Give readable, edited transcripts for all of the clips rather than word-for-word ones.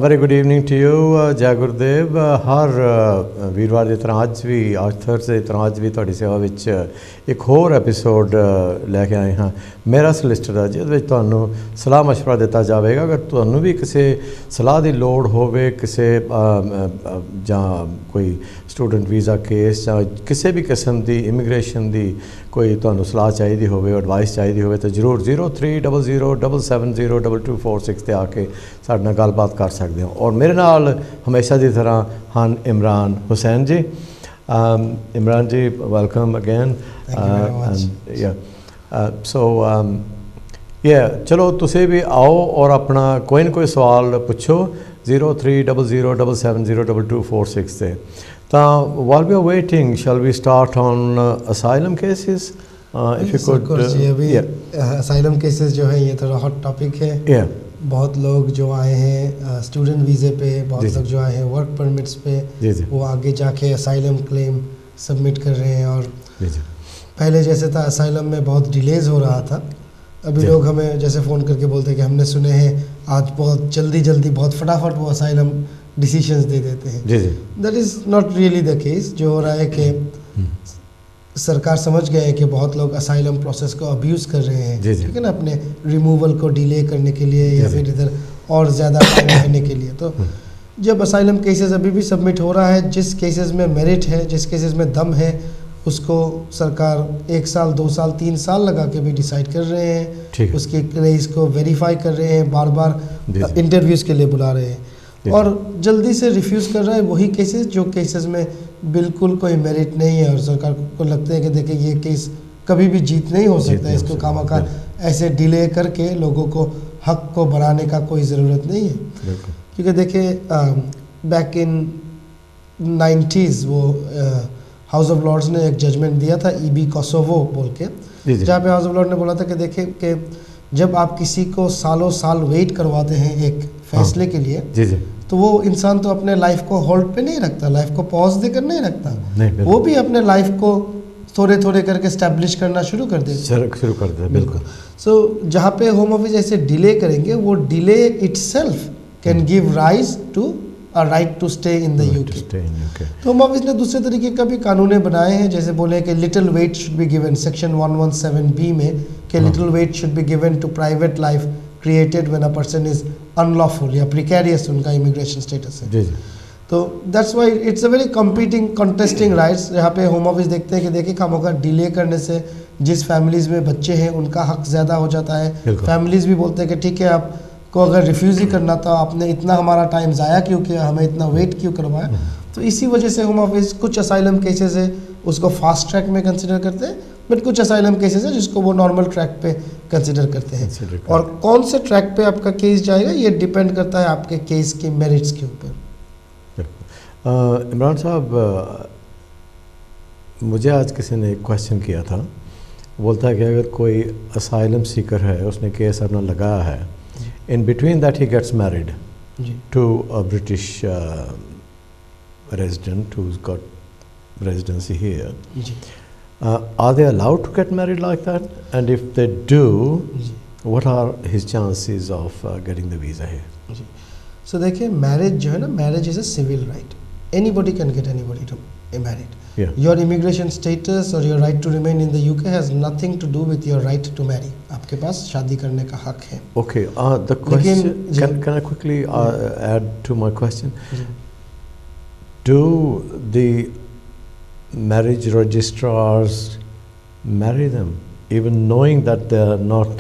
Very good evening to you जय गुरुदेव। हर वीरवार की तरह आज थर्सडे की तरह अज भी तुहाडी सेवा विच एक होर एपीसोड लैके आए हाँ। मेरा सलिस्टर है जिहदे विच तुहानूं सलाह मशवरा दिता जाएगा। अगर तुहानूं भी किसी सलाह की लोड़ होवे, किसी जां कोई स्टूडेंट वीज़ा केस जां किसी भी किस्म की इमिग्रेशन की कोई तुहानूं सलाह चाहिए होवे, एडवाइस चाहिए होवे तो जरूर 0300770224 ते आके साडे नाल गलबात कर सकते हो। और मेरे नाल हमेशा की तरह हाँ इमरान हुसैन जी। इमरान जी वेलकम अगेन। चलो तुसी भी आओ और अपना कोई ना कोई सवाल पुछो 0300770224 से। while we are waiting, shall we start on asylum cases? If you could, जी अभी asylum cases जो है ये थोड़ा hot topic है। बहुत लोग जो आए हैं स्टूडेंट वीज़े पे, बहुत लोग जो आए हैं वर्क परमिट्स पे, वो आगे जाके असाइलम क्लेम सबमिट कर रहे हैं। और पहले जैसे था असाइलम में बहुत डिलेज हो रहा था, अभी लोग हमें जैसे फ़ोन करके बोलते हैं कि हमने सुने हैं आज बहुत जल्दी बहुत फटाफट वो असाइलम डिसीशंस दे देते हैं। That is not really the case. जो हो रहा है कि सरकार समझ गए हैं कि बहुत लोग असाइलम प्रोसेस को अब्यूज़ कर रहे हैं, ठीक है ना, अपने रिमूवल को डिले करने के लिए या फिर इधर और ज़्यादा टाइम रहने के लिए। तो जब असाइलम केसेस अभी भी सबमिट हो रहा है, जिस केसेस में मेरिट है, जिस केसेस में दम है, उसको सरकार 1 साल 2 साल 3 साल लगा के भी डिसाइड कर रहे हैं, उसके केस को वेरीफाई कर रहे हैं, बार बार इंटरव्यूज़ के लिए बुला रहे हैं और जल्दी से रिफ्यूज़ कर रहा है वही केसेस जो केसेस में बिल्कुल कोई मेरिट नहीं है। और सरकार को लगता है कि देखिए ये केस कभी भी जीत नहीं हो सकता है, इसको खामखा ऐसे डिले करके लोगों को हक को बढ़ाने का कोई ज़रूरत नहीं है। क्योंकि देखिए बैक इन 90s वो हाउस ऑफ लॉर्ड्स ने एक जजमेंट दिया था ईबी कोसोवो बोल के, जहाँ पे हाउस ऑफ लॉर्ड ने बोला था कि देखिए कि जब आप किसी को सालों साल वेट करवाते हैं एक फैसले के लिए, तो वो इंसान तो अपने लाइफ को होल्ड पे नहीं रखता, लाइफ को पॉज देकर नहीं रखता, वो भी अपने लाइफ को थोड़े थोड़े करके स्टैब्लिश करना शुरू कर देते। बिल्कुल। सो जहाँ पे होम ऑफिस ऐसे डिले करेंगे, वो delay itself can give rise to a right to stay in the UK. तो होम ऑफिस ने दूसरे तरीके का भी कानून बनाए हैं, जैसे बोले कि little weight should be given section 117B में कि little weight should be given to private life created when a person is unlawful या प्रिकैरियस उनका इमिग्रेशन स्टेटस है। तो that's why it's a very competing contesting rights. यहाँ पे home office देखते हैं कि देखिए खामोखा डिले करने से जिस फैमिलीज़ में बच्चे हैं उनका हक ज़्यादा हो जाता है। फैमिलीज़ भी बोलते हैं कि ठीक है आपको अगर रिफ्यूज़ ही करना था, आपने इतना हमारा टाइम ज़ाया क्यों किया, हमें इतना वेट क्यों करवाया। तो इसी वजह से होम ऑफिस कुछ असाइलम केसेस है उसको फास्ट ट्रैक में कंसिडर करते हैं, बट कुछ असाइलम केसेस है जिसको वो नॉर्मल ट्रैक पे कंसिडर करते हैं। और कौन से ट्रैक पे आपका केस जाएगा ये डिपेंड करता है आपके केस की मेरिट्स के ऊपर। इमरान साहब, मुझे आज किसी ने एक क्वेश्चन किया था, बोलता है कि अगर कोई असाइलम सीकर है, उसने केस अपना लगाया है, in between that he gets married to a British resident who's got residency here, are they allowed to get married like that? And if they do, what are his chances of getting the visa here? So देखिए marriage जो है ना, marriage is a civil right, anybody can get anybody to married. Your immigration status और your right to remain in the UK has nothing to do with your right to marry. आपके पास शादी करने का हक है। Okay, the question, can I quickly add to my question? Do the marriage registrars marry them even knowing that they are not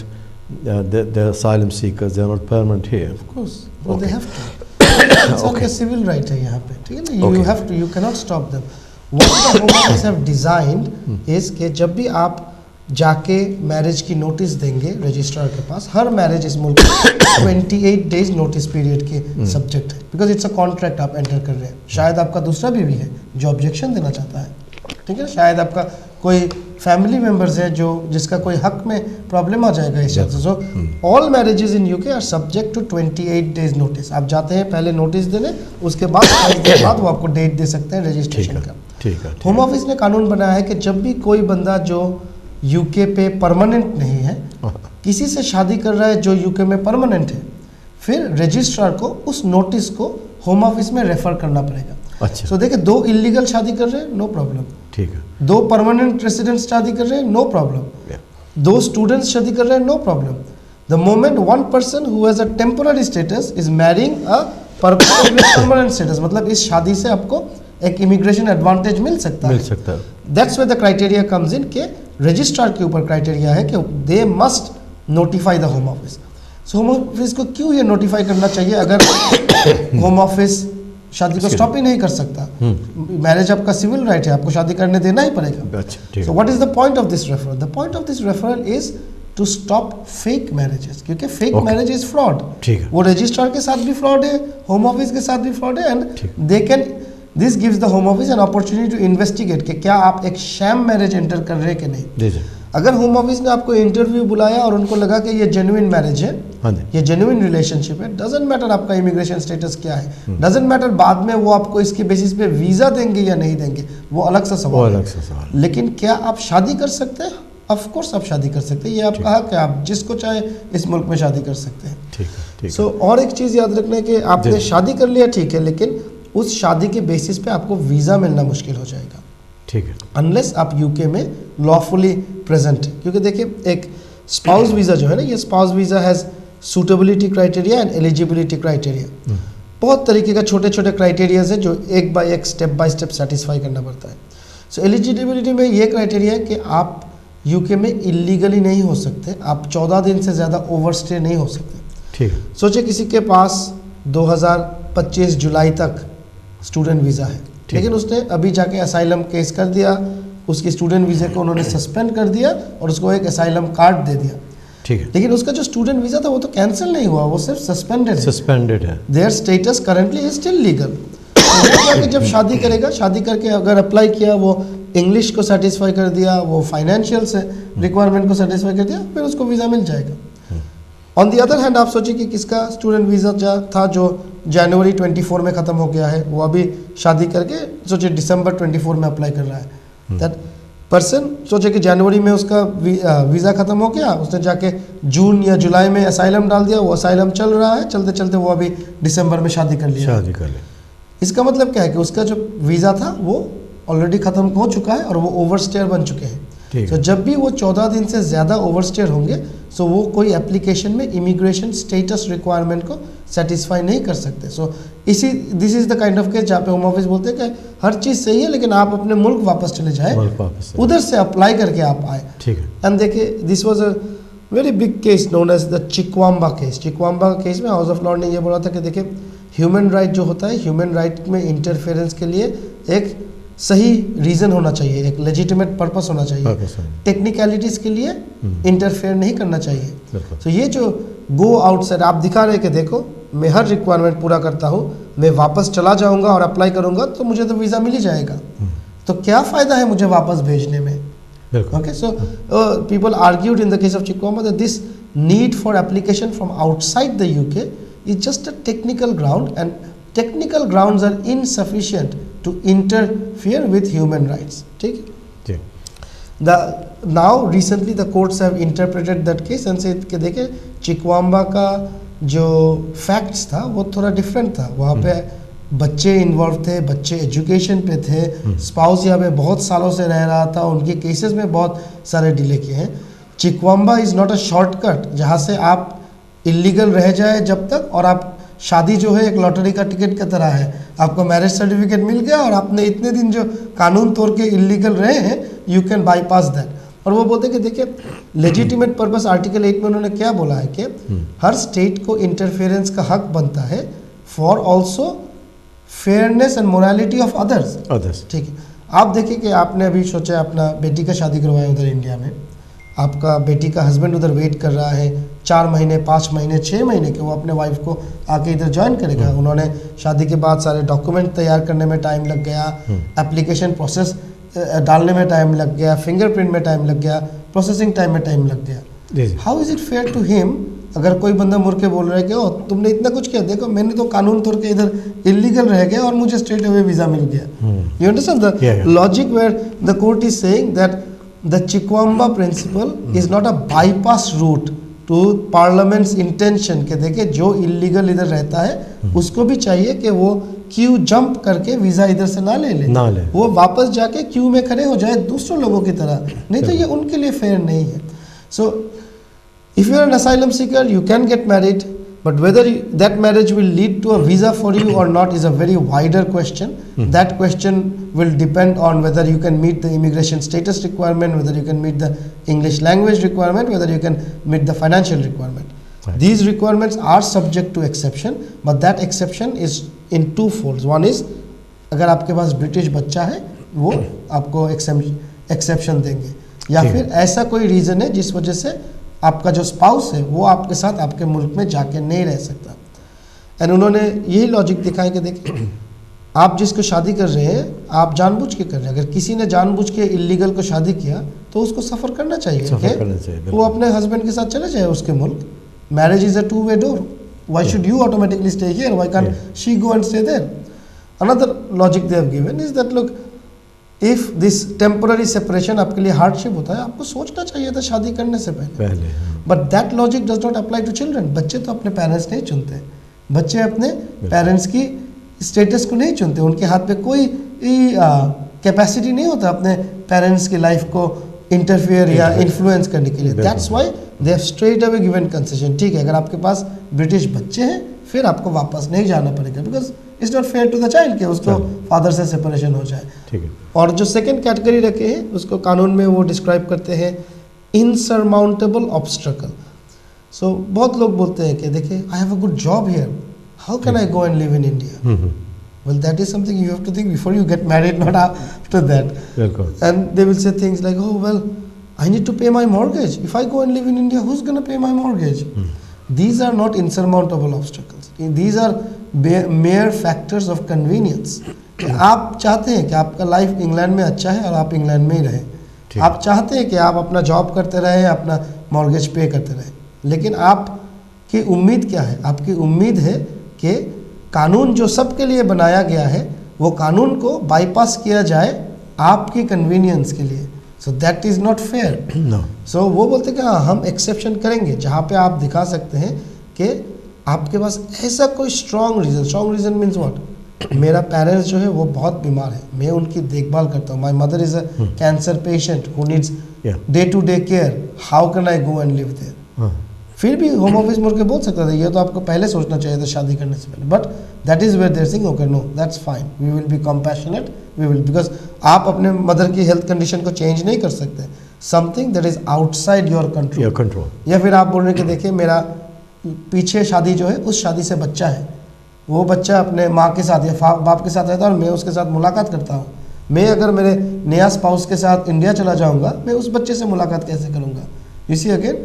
they're asylum seekers, they are not permanent here? Of course, well, they have to. It's like a civil right है यहाँ पे, ठीक है ना। You have to, you cannot stop them. What the Home Office have designed is कि जब भी आप जाके मैरिज की नोटिस देंगे रजिस्ट्रार के पास, हर मैरिज इस मुल्क में 28 डेज नोटिस पीरियड के सब्जेक्ट है, बिकॉज इट्स अ कॉन्ट्रैक्ट आप एंटर कर रहे हैं। शायद आपका दूसरा बीवी है जो ऑब्जेक्शन देना चाहता है, ठीक है, शायद आपका कोई फैमिली मेम्बर्स है जो जिसका कोई हक में प्रॉब्लम आ जाएगा इस शख्स से। So all marriages in UK are subject to 28 days notice. आप जाते हैं पहले नोटिस देने, उसके बाद 5 दिन बाद वो आपको डेट दे सकते हैं रजिस्ट्रेशन का। होम ऑफिस ने कानून बनाया है कि जब भी कोई बंदा जो यूके पे परमानेंट नहीं है किसी से शादी कर रहा है जो यूके में परमानेंट है, फिर रजिस्ट्रार को उस नोटिस को होम ऑफिस में रेफर करना पड़ेगा। अच्छा। सो देखिए, 2 इलीगल शादी कर रहे हैं, नो प्रॉब्लम। ठीक है। 2 परमानेंट रेसिडेंट्स शादी कर रहे हैं, नो प्रॉब्लम। 2 स्टूडेंट्स शादी कर रहे हैं, no problem. The moment one person who has a temporary status is marrying a permanent status, मतलब इस शादी से आपको एक इमिग्रेशन एडवांटेज मिल सकता है। That's where the criteria comes in के रजिस्ट्रार के ऊपर क्राइटेरिया है कि they must notify the home office. So home office को क्यों ये नोटिफाई करना चाहिए अगर होम ऑफिस शादी को स्टॉप ही नहीं कर सकता? मैरिज आपका सिविल राइट है, आपको शादी करने देना ही पड़ेगा। So what is the point of this referral? The point of this referral is to stop fake marriages, क्योंकि फेक मैरिज इज फ्रॉड। वो रजिस्ट्रार के साथ भी फ्रॉड है, होम ऑफिस के साथ भी फ्रॉड है, and they can this gives the home office an opportunity to investigate कि क्या आप एक शैम मैरिज एंटर कर रहे हैं कि नहीं। अगर होम ऑफिस ने आपको इंटरव्यू बुलाया और उनको लगा कि ये जेन्युइन मैरिज है, ये जेन्युइन रिलेशनशिप है, डजंट मैटर आपका इमिग्रेशन स्टेटस क्या है, डजंट मैटर बाद में वो आपको इसके बेसिस पे वीजा देंगे या नहीं देंगे, वो अलग सा सवाल है। लेकिन क्या आप शादी कर सकते हैं? ऑफ कोर्स आप शादी कर सकते हैं, ये आपका हक है, आप जिसको चाहे इस मुल्क में शादी कर सकते हैं। ठीक है। सो और एक चीज़ याद रखना है कि आपने शादी कर लिया, ठीक है, लेकिन उस शादी के बेसिस पे आपको वीज़ा मिलना मुश्किल हो जाएगा। ठीक है। अनलेस आप यूके में लॉफुली प्रेजेंट है, क्योंकि देखिए एक स्पाउस वीज़ा जो है ना, ये spouse visa has suitability criteria and eligibility criteria. बहुत तरीके का छोटे छोटे क्राइटेरियाज है जो एक बाय एक स्टेप बाय स्टेप सेटिस्फाई करना पड़ता है। सो एलिजिबिलिटी में ये क्राइटेरिया है कि आप यूके में इलीगली नहीं हो सकते, आप 14 दिन से ज़्यादा ओवरस्टे नहीं हो सकते। ठीक है। सोचिए किसी के पास 2025 जुलाई तक स्टूडेंट वीज़ा है, लेकिन उसने अभी जाके असाइलम केस कर दिया, उसके स्टूडेंट वीज़े को उन्होंने सस्पेंड कर दिया और उसको एक असाइलम कार्ड दे दिया। ठीक है। लेकिन उसका जो स्टूडेंट वीज़ा था वो तो कैंसिल नहीं हुआ, वो सिर्फ सस्पेंडेड है। Their status currently is still legal. तो जब शादी करेगा, शादी करके अगर अप्लाई किया, वो इंग्लिश को सेटिस्फाई कर दिया, वो फाइनेंशियल से रिक्वायरमेंट को सेटिस्फाई कर दिया, फिर उसको वीज़ा मिल जाएगा। ऑन दी अदर हैंड आप सोचिए कि किसका स्टूडेंट वीज़ा था जो जनवरी 24 में ख़त्म हो गया है, वो अभी शादी करके सोचिए दिसंबर 24 में अप्लाई कर रहा है। दैट पर्सन सोचे कि जनवरी में उसका वीज़ा ख़त्म हो गया, उसने जाके जून या जुलाई में असाइलम डाल दिया, वो असाइलम चल रहा है, चलते चलते वो अभी दिसंबर में शादी कर लिया। इसका मतलब क्या है कि उसका जो वीज़ा था वो ऑलरेडी ख़त्म हो चुका है और वो ओवरस्टेयर बन चुके हैं। तो जब भी वो 14 दिन से ज़्यादा ओवरस्टेयर होंगे, सो वो कोई एप्लीकेशन में इमिग्रेशन स्टेटस रिक्वायरमेंट को सेटिस्फाई नहीं कर सकते। सो this is the kind of case जहाँ पे होम ऑफिस बोलते हैं कि हर चीज़ सही है, लेकिन आप अपने मुल्क वापस चले जाए, उधर से अप्लाई करके आप आए। ठीक है। एंड देखिए, this was a very big case known as the Chikwamba case. Chikwamba case में हाउस ऑफ लॉर्ड ने यह बोला था कि देखिए, ह्यूमन राइट जो होता है, ह्यूमन राइट में इंटरफेरेंस के लिए एक सही रीज़न होना चाहिए, एक लेजिटिमेट पर्पस होना चाहिए, टेक्निकलिटीज़ के लिए इंटरफेयर नहीं करना चाहिए। तो ये जो गो आउटसाइड आप दिखा रहे कि देखो मैं हर रिक्वायरमेंट पूरा करता हूँ, मैं वापस चला जाऊँगा और अप्लाई करूँगा तो मुझे तो वीज़ा मिल ही जाएगा, तो क्या फ़ायदा है मुझे वापस भेजने में। Okay, so people argued in the case of Chikwamba that this need for application from outside the UK is just a technical ground and technical grounds are insufficient to interfere with human rights. ठीक है। Now recently the courts have interpreted that case and said कि देखिए चिक्वाम्बा का जो facts था वो थोड़ा different था। वहाँ पे बच्चे इन्वॉल्व थे, बच्चे एजुकेशन पे थे, स्पाउस यहाँ पे बहुत सालों से रह रहा था, उनके केसेस में बहुत सारे डिले किए हैं। चिक्वाम्बा इज़ नॉट अ शॉर्टकट जहाँ से आप इलीगल रह जाए जब तक, और आप शादी जो है एक लॉटरी का टिकट की तरह है, आपको मैरिज सर्टिफिकेट मिल गया और आपने इतने दिन जो कानून तोड़ के इलीगल रहे हैं, यू कैन बाईपास दैट। और वो बोलते हैं कि देखिए लेजिटिमेट पर्पस आर्टिकल 8 में उन्होंने क्या बोला है कि हर स्टेट को इंटरफेरेंस का हक बनता है for also fairness and morality of others. ठीक है। आप देखिए कि आपने अभी सोचा अपना बेटी का शादी करवाया उधर इंडिया में, आपका बेटी का हस्बैंड उधर वेट कर रहा है 4 महीने 5 महीने 6 महीने के, वो अपने वाइफ को आके इधर ज्वाइन करेगा। उन्होंने शादी के बाद सारे डॉक्यूमेंट तैयार करने में टाइम लग गया, एप्लीकेशन प्रोसेस डालने में टाइम लग गया, फिंगरप्रिंट में टाइम लग गया, प्रोसेसिंग टाइम में टाइम लग गया। How is it fair to him अगर कोई बंदा मुड़ के बोल रहा है कि ओ तुमने इतना कुछ किया, देखो मैंने तो कानून तोड़ के इधर इलीगल रह गया और मुझे स्ट्रेट अवे वीज़ा मिल गया। You understand the logic where the court is saying that the Chikwamba principle is not a bypass route to parliament's intention के देखिए जो इलीगल इधर रहता है उसको भी चाहिए कि वो क्यू जंप करके वीज़ा इधर से ना ले वो वापस जाके क्यू में खड़े हो जाए दूसरों लोगों की तरह, नहीं तो ये उनके लिए फेयर नहीं है. So if you are an asylum seeker you can get married, but whether that marriage will lead to a visa for you or not is a very wider question. That question will depend on whether you can meet the immigration status requirement, whether you can meet the English language requirement, whether you can meet the financial requirement. Right. These requirements are subject to exception, but that exception is in two folds. One is अगर आपके पास British बच्चा है वो आपको exception देंगे, या फिर ऐसा कोई रीज़न है जिस वजह से आपका जो स्पाउस है वो आपके साथ आपके मुल्क में जाके नहीं रह सकता. एंड उन्होंने यही लॉजिक दिखाया कि देखिए आप जिसको शादी कर रहे हैं आप जानबूझ के कर रहे हैं. अगर किसी ने जानबूझ के इलीगल को शादी किया तो उसको सफ़र करना चाहिए, वो अपने हस्बैंड के साथ चले जाए उसके मुल्क. Marriage is a two way door. Why should you automatically stay here, why can't she go and stay there. Another logic they have given is that look, if this temporary separation आपके लिए hardship होता है आपको सोचना चाहिए था शादी करने से पहले. But that logic does not apply to children. बच्चे तो अपने पेरेंट्स नहीं चुनते, बच्चे अपने पेरेंट्स की स्टेटस को नहीं चुनते. उनके हाथ पे कोई कैपेसिटी नहीं होता अपने पेरेंट्स की लाइफ को इंटरफेयर या इन्फ्लुएंस करने के लिए. That's why they have straight away given concession. ठीक है, अगर आपके पास ब्रिटिश बच्चे हैं फिर आपको वापस नहीं जाना पड़ेगा, because it's not fair to the child कि उसको फादर से सेपरेशन हो जाए. ठीक है. और जो सेकंड कैटेगरी रखे हैं उसको कानून में वो डिस्क्राइब करते हैं इनसरमाउंटेबल ऑब्स्ट्रकल. सो बहुत लोग बोलते हैं कि देखिए I have a good job here, how can I go and live in India. Well, that is something you have to think before you get married, not after that. And they will say things like, oh, well, I need to pay my mortgage. If I go and live in India, who's going to pay my mortgage? These are not insurmountable obstacles. These are mere factors of convenience. आप चाहते हैं कि आपका life England में अच्छा है और आप इंग्लैंड में ही रहें. आप चाहते हैं कि आप अपना जॉब करते रहें, अपना मॉर्गेज पे करते रहें, लेकिन आपकी उम्मीद क्या है? आपकी उम्मीद है कि कानून जो सबके लिए बनाया गया है वो कानून को बाईपास किया जाए आपकी कन्वीनियंस के लिए. So that is not fair. So वो बोलते हैं कि हाँ हम एक्सेप्शन करेंगे जहाँ पे आप दिखा सकते हैं कि आपके पास ऐसा कोई स्ट्रॉन्ग रीज़न मीन्स व्हाट, मेरा पेरेंट्स जो है वो बहुत बीमार है, मैं उनकी देखभाल करता हूँ, my mother is a cancer patient who needs day to day care, how can I go and live there. फिर भी होम ऑफिस मुड़ के बोल सकता था ये तो आपको पहले सोचना चाहिए था शादी करने से पहले. But that is where they're saying okay no that's fine, we will be compassionate, we will, because आप अपने मदर की हेल्थ कंडीशन को चेंज नहीं कर सकते. Something that is outside your control. या फिर आप बोल रहे हैं कि देखिए मेरा पीछे शादी जो है उस शादी से बच्चा है, वो बच्चा अपने माँ के साथ या बाप के साथ रहता है और मैं उसके साथ मुलाकात करता हूँ. मैं अगर मेरे नया स्पाउस के साथ इंडिया चला जाऊँगा मैं उस बच्चे से मुलाकात कैसे करूँगा? You see again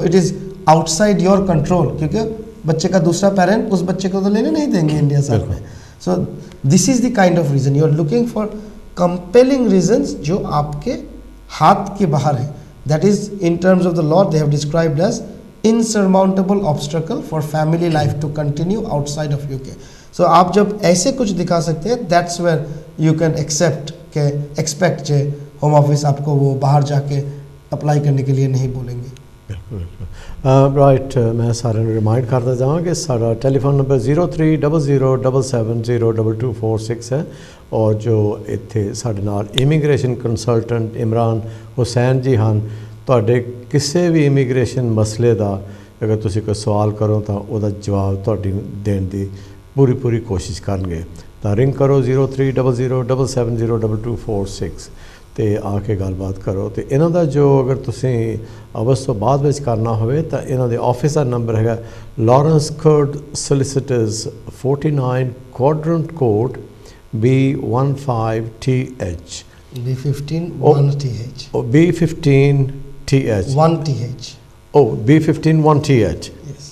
it is outside your control, क्योंकि बच्चे का दूसरा पेरेंट उस बच्चे को तो लेने नहीं देंगे इंडिया साथ में. So this is the kind of reason you are looking for, compelling reasons जो आपके हाथ के बाहर है. That is in terms of the law they have described as insurmountable obstacle for family life to continue outside of UK. So आप जब ऐसे कुछ दिखा सकते हैं that's where you can expect कि होम ऑफिस आपको वो बाहर जाके अप्लाई करने के लिए नहीं बोलेंगे. राइट, मैं सारे रिमाइंड करता जाऊँ कि सारा टेलीफोन नंबर 0300770246 है और जो इत्थे साडे नाल इमीग्रेशन कंसल्टेंट इमरान हुसैन जी हैं. ਤੁਹਾਡੇ ਕਿਸੇ ਵੀ ਇਮੀਗ੍ਰੇਸ਼ਨ ਮਸਲੇ ਦਾ ਅਗਰ ਤੁਸੀਂ ਕੋਈ ਸਵਾਲ ਕਰੋ ਤਾਂ ਉਹਦਾ ਜਵਾਬ ਤੁਹਾਡੀ ਦੇਣ ਦੀ ਪੂਰੀ ਕੋਸ਼ਿਸ਼ ਕਰਨਗੇ. ਤਾਂ ਰਿੰਗ ਕਰੋ 0300770246 ਤੇ ਆ ਕੇ ਗੱਲਬਾਤ ਕਰੋ. ਤੇ ਇਹਨਾਂ ਦਾ ਜੋ ਅਗਰ ਤੁਸੀਂ ਅਵਸ ਤੋਂ ਬਾਅਦ ਵਿੱਚ ਕਰਨਾ ਹੋਵੇ ਤਾਂ ਇਹਨਾਂ ਦੇ ਆਫਿਸ ਦਾ ਨੰਬਰ ਹੈਗਾ ਲਾਰੈਂਸ ਕਰਡ solicitors 49 quadrant code B15TH. B15 1TH. B15 TH. 1TH. Oh, B15 1TH. Yes.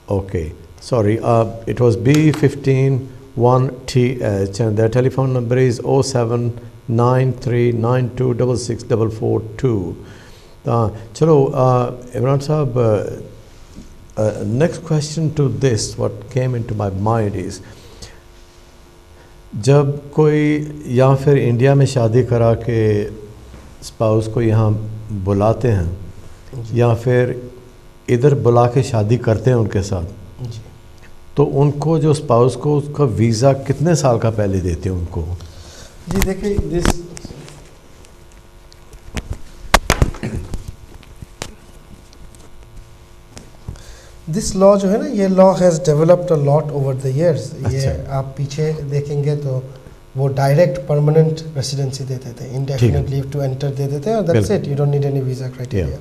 Okay. Sorry. It was B15 1TH, and their telephone number is 07939266442. Chalo, Imran Sahab, next question to this, what came into my mind is, जब कोई या फिर India में शादी करा के spouse को यहाँ बुलाते हैं या फिर इधर बुला के शादी करते हैं उनके साथ, जी तो उनको जो स्पाउस को उसका वीज़ा कितने साल का पहले देते हैं उनको? जी देखिए दिस लॉ जो है ना, ये law has developed a lot over the years. ये आप पीछे देखेंगे तो वो डायरेक्ट परमानेंट रेसिडेंसी देते थे, इंडेफिनिट लीव टू एंटर दे देते हैं, और that's it, you don't need any visa criteria.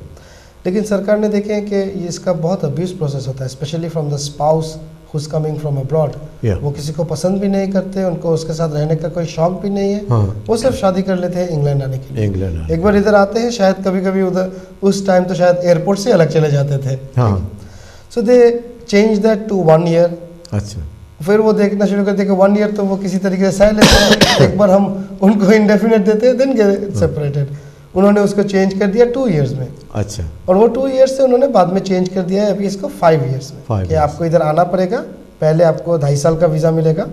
लेकिन सरकार ने देखे कि इसका बहुत अब्यूज़ प्रोसेस होता है, specially from the spouse who's coming from abroad. वो किसी को पसंद भी नहीं करते, उनको उसके साथ रहने का कोई शौक भी नहीं है, वो सिर्फ शादी कर लेते हैं इंग्लैंड आने के लिए। एक बार इधर आते हैं, शायद कभी कभी उधर उस टाइम तो शायद एयरपोर्ट से अलग चले जाते थे। So they change that to 1 year. अच्छा, फिर वो देखना शुरू करते हैं कि 1 ईयर तो वो किसी तरीके से सह लेते हैं, एक बार हम उनको इंडेफिनिट देते हैं, देन गेट सेपरेटेड। उन्होंने उसको चेंज कर दिया 2 इयर्स में। अच्छा, और वो 2 इयर्स से उन्होंने बाद में चेंज कर दिया है अभी इसको 5 इयर्स में, कि आपको इधर आना पड़ेगा, पहले आपको 2.5 साल का वीज़ा मिलेगा,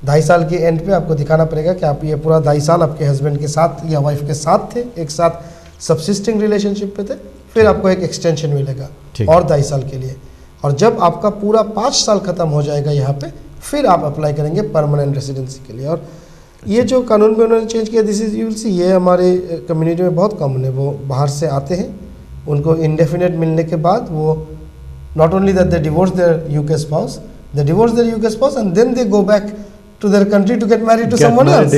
2.5 साल के एंड पे आपको दिखाना पड़ेगा कि आप ये पूरा 2.5 साल आपके हस्बैंड के साथ या वाइफ के साथ थे, एक साथ सब्सिस्टिंग रिलेशनशिप पे थे, फिर आपको एक एक्सटेंशन मिलेगा और 2.5 साल के लिए। और जब आपका पूरा 5 साल खत्म हो जाएगा यहाँ पे, फिर आप अप्लाई करेंगे परमानेंट रेसिडेंसी के लिए। और ये जो कानून में उन्होंने चेंज किया, this is you will see, ये हमारे कम्युनिटी में बहुत कॉमन है। वो बाहर से आते हैं, उनको इंडेफिनेट मिलने के बाद वो not only that they divorce their UK spouse, they divorce their UK spouse and then they go back to their country to get married to someone else.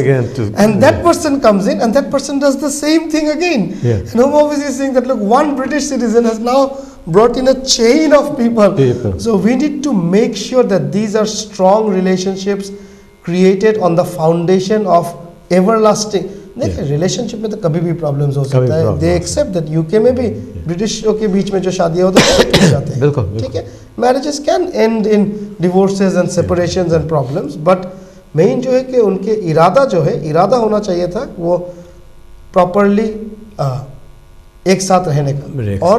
And that person comes in and that person does the same thing again. And Home Office is saying that, look, one British citizen has now brought in a chain of people. So we need to make sure that these are strong relationships created on the foundation of everlasting. देखिए relationship में तो कभी भी problems हो सकता है, they accept that. UK में भी ब्रिटिशों के बीच में जो शादियां होती है टूट जाते हैं, ठीक है, marriages can and in divorces and separations and problems, but main जो है कि उनके इरादा जो है, इरादा होना चाहिए था वो प्रॉपरली एक साथ रहने का। और